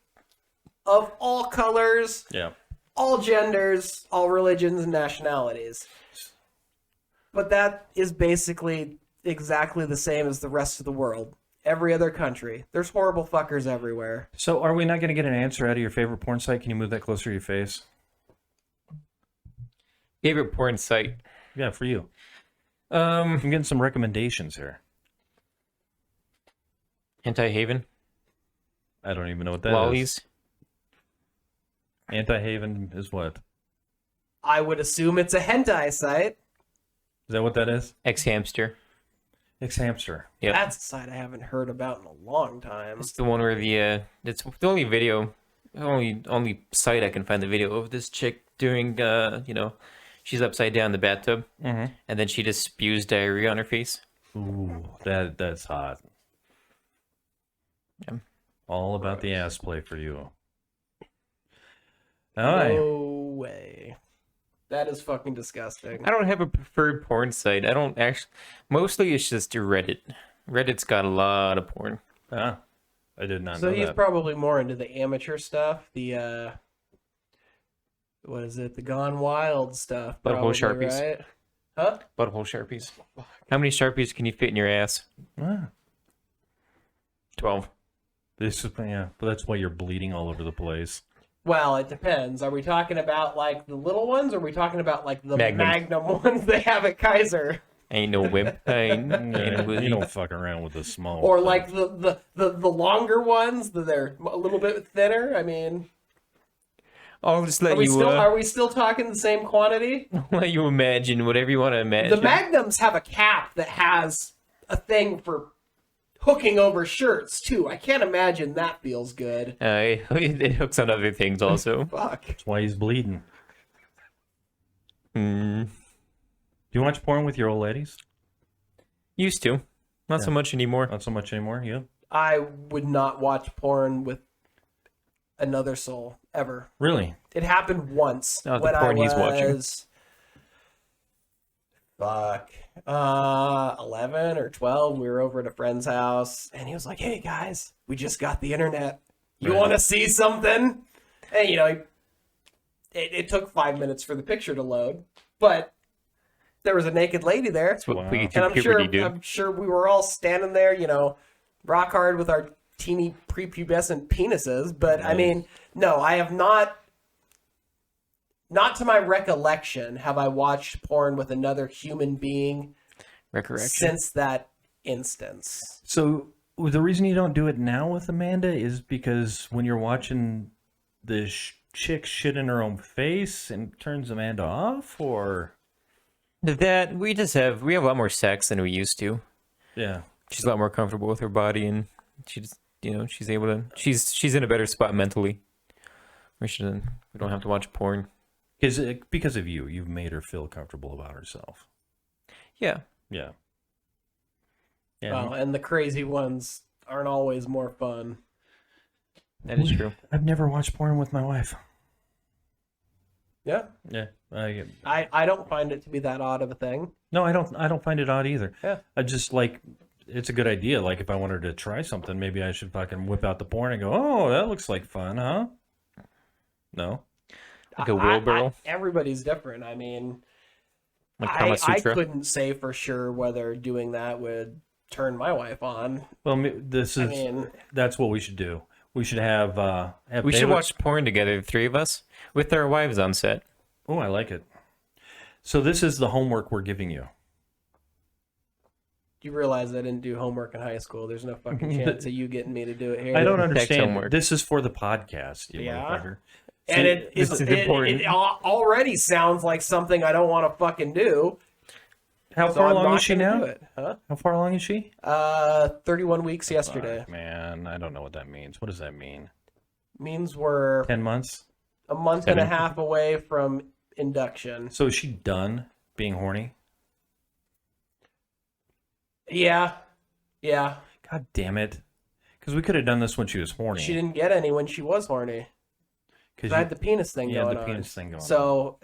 of all colors, Yeah. all genders, all religions and nationalities. But that is basically exactly the same as the rest of the world. every other country. There's horrible fuckers everywhere. So, are we not going to get an answer out of your favorite porn site? Can you move that closer to your face? Favorite porn site? Yeah, for you. Um, I'm getting some recommendations here. Anti-Haven. I don't even know what that is. Lollies. Anti-Haven is what? I would assume it's a hentai site. Is that what that is? X-Hamster. X-Hamster. Yep. That's a site I haven't heard about in a long time. It's the one where it's the only video, only site I can find the video of this chick doing, she's upside down in the bathtub, Mm-hmm. and then she just spews diarrhea on her face. Ooh, that's hot. Yeah. All about the ass play for you. All right. No way. That is fucking disgusting. I don't have a preferred porn site. I don't actually. Mostly it's just Reddit. Reddit's got a lot of porn. Ah, I did not So know he's that. probably more into the amateur stuff. The what is it? The Gone Wild stuff. Butthole Probably, Sharpies. right? Huh? Butthole Sharpies. How many Sharpies can you fit in your ass? Ah, 12. this is, yeah, but that's why you're bleeding all over the place. Well, it depends. Are we talking about like the little ones, or are we talking about like the Magnum. Magnum ones they have at Kaiser, Ain't no whip. Ain't no You don't fuck around with the small. or stuff. like the longer ones that they're a little bit thinner? I mean, I'll just are let we you still are we still talking the same quantity? let you imagine whatever you want to imagine. The Magnums have a cap that has a thing for hooking over shirts too. I can't imagine that feels good. It hooks on other things also. Fuck. That's why he's bleeding. Mm, Do you watch porn with your old ladies? used to. Not so much anymore. Not so much anymore. Yeah. I would not watch porn with another soul ever. Really? It happened once Oh, the when porn I he's watching. was 11 or 12. We were over at a friend's house, and he was like, "Hey guys, we just got the internet. You Right. want to see something?" And it took 5 minutes for the picture to load, but there was a naked lady there, That's what Wow. we and do puberty do. I'm sure we were all standing there, rock hard with our teeny prepubescent penises. But I Nice. mean, no, I have not. Not to my recollection have I watched porn with another human being Recorrection. since that instance. So the reason you don't do it now with Amanda is because when you're watching the chick shit in her own face and turns Amanda off, or That we have a lot more sex than we used to. yeah. She's a lot more comfortable with her body, and she's able to. She's in a better spot mentally. We don't have to watch porn. Because of you, you've made her feel comfortable about herself. Yeah. Yeah. Yeah. Well, and the crazy ones aren't always more fun. That is true. I've never watched porn with my wife. Yeah, Yeah. I don't find it to be that odd of a thing. No, I don't find it odd either. Yeah. I just like it's a good idea. Like if I wanted to try something, maybe I should fucking whip out the porn and go, "Oh, that looks like fun, huh?" No. Like a wheelbarrow. Everybody's different. I mean, Like Kama I Sutra. couldn't say for sure whether doing that would turn my wife on. Well, this I is mean, that's what we should do. We should have We should Taylor- watch porn together, the three of us, with our wives on set. Oh, I like it. So this is the homework we're giving you. you realize I didn't do homework in high school. There's no fucking chance of you getting me to do it here. I don't Text understand. homework. This is for the podcast, you Yeah. motherfucker. And it This is important. already sounds like something I don't want to fucking do. How So far I'm along not is she gonna now? do it. Huh? How far along is she? 31 weeks yesterday. Fuck, man, I don't know what that means. What does that mean? Means we're 10 months? a month and a 7. half away from induction. So is she done being horny? Yeah. Yeah. God damn it. Because we could have done this when she was horny. She didn't get any when she was horny. 'Cause I you- had the penis thing yeah, going the on. penis thing going So,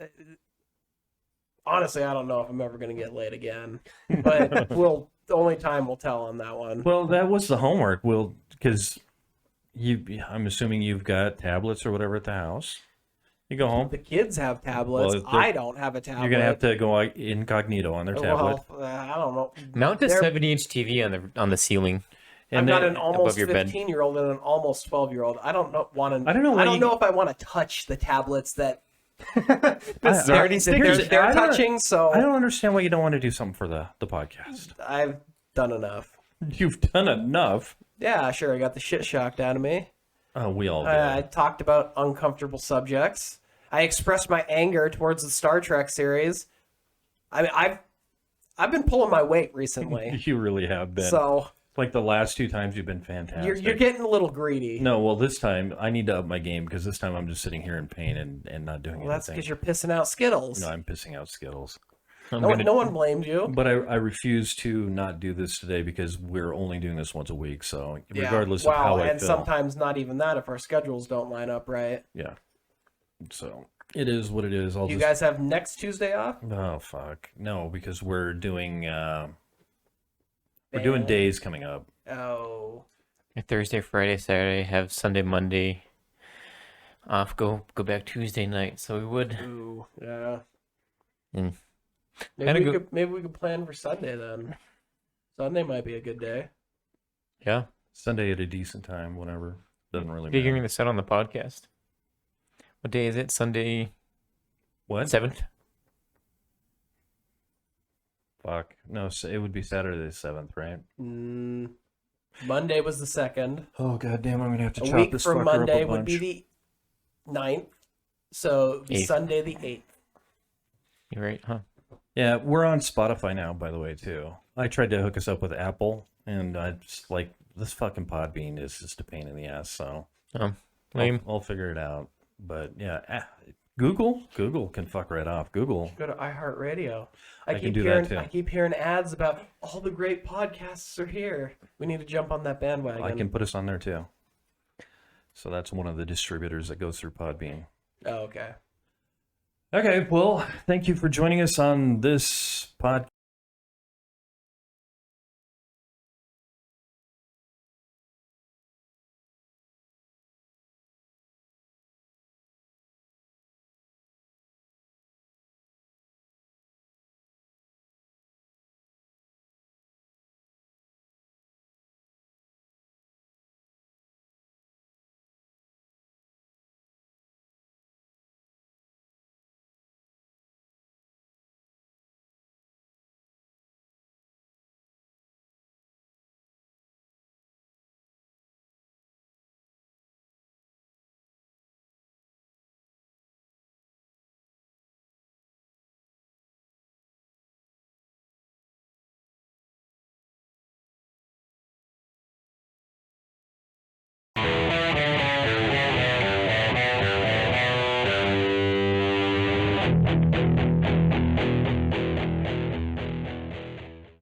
honestly, I don't know if I'm ever going to get laid again. But the only time will tell on that one. Well, that was the homework. Because I'm assuming you've got tablets or whatever at the house. You go home. The kids have tablets. Well, they're- I don't have a tablet. You're gonna have to go incognito on their tablet. Well, I don't know. Mount a They're- 70-inch TV on the ceiling. I've And got then- an almost your bed. 15-year-old and an almost 12-year-old. I don't know. I don't know why I don't you- know if I want to touch the tablets that This they're, already they're I don't- touching. So I don't understand why you don't want to do something for the podcast. I've done enough. You've done enough. Yeah, sure. I got the shit shocked out of me. We all did. I talked about uncomfortable subjects. I expressed my anger towards the Star Trek series. I mean, I've been pulling my weight recently, You really have been. so Like the last 2 times, you've been fantastic. you're getting a little greedy. No, well, this time I need to up my game because this time I'm just sitting here in pain and not doing Well, that's anything. because you're pissing out Skittles. No, I'm pissing out Skittles. No one blamed you. But I refuse to not do this today because we're only doing this once a week. So regardless Yeah. of how Wow, I and feel, sometimes not even that if our schedules don't line up right. yeah. So it is what it is. I'll You just. guys have next Tuesday off? Oh fuck no, because we're doing days coming up. Oh, Thursday, Friday, Saturday, have Sunday, Monday off. Go back Tuesday night. So we would. ooh, yeah. Mm. Maybe we could plan for Sunday then. Sunday might be a good day. Yeah. Sunday at a decent time, whatever. Doesn't really Figuring matter. this out on the podcast. What day is it? Sunday What? 7th? Fuck no, it would be Saturday the 7th, right? Monday was the 2nd. Oh god damn, I'm gonna have to A chop week this from fucker Monday up a would be bunch. the 9th. So it'd be 8th. Sunday the 8th. You're right, huh? Yeah, we're on Spotify now, by the way, too. I tried to hook us up with Apple, and I just like this fucking Podbean is just a pain in the ass. So Lame. I'll figure it out. But yeah, Google can fuck right off. Google. Go to iHeartRadio. I can do that, too. I keep hearing ads about all the great podcasts are here. We need to jump on that bandwagon. I can put us on there too. So that's one of the distributors that goes through Podbean. Oh, okay. Okay, well, thank you for joining us on this podcast.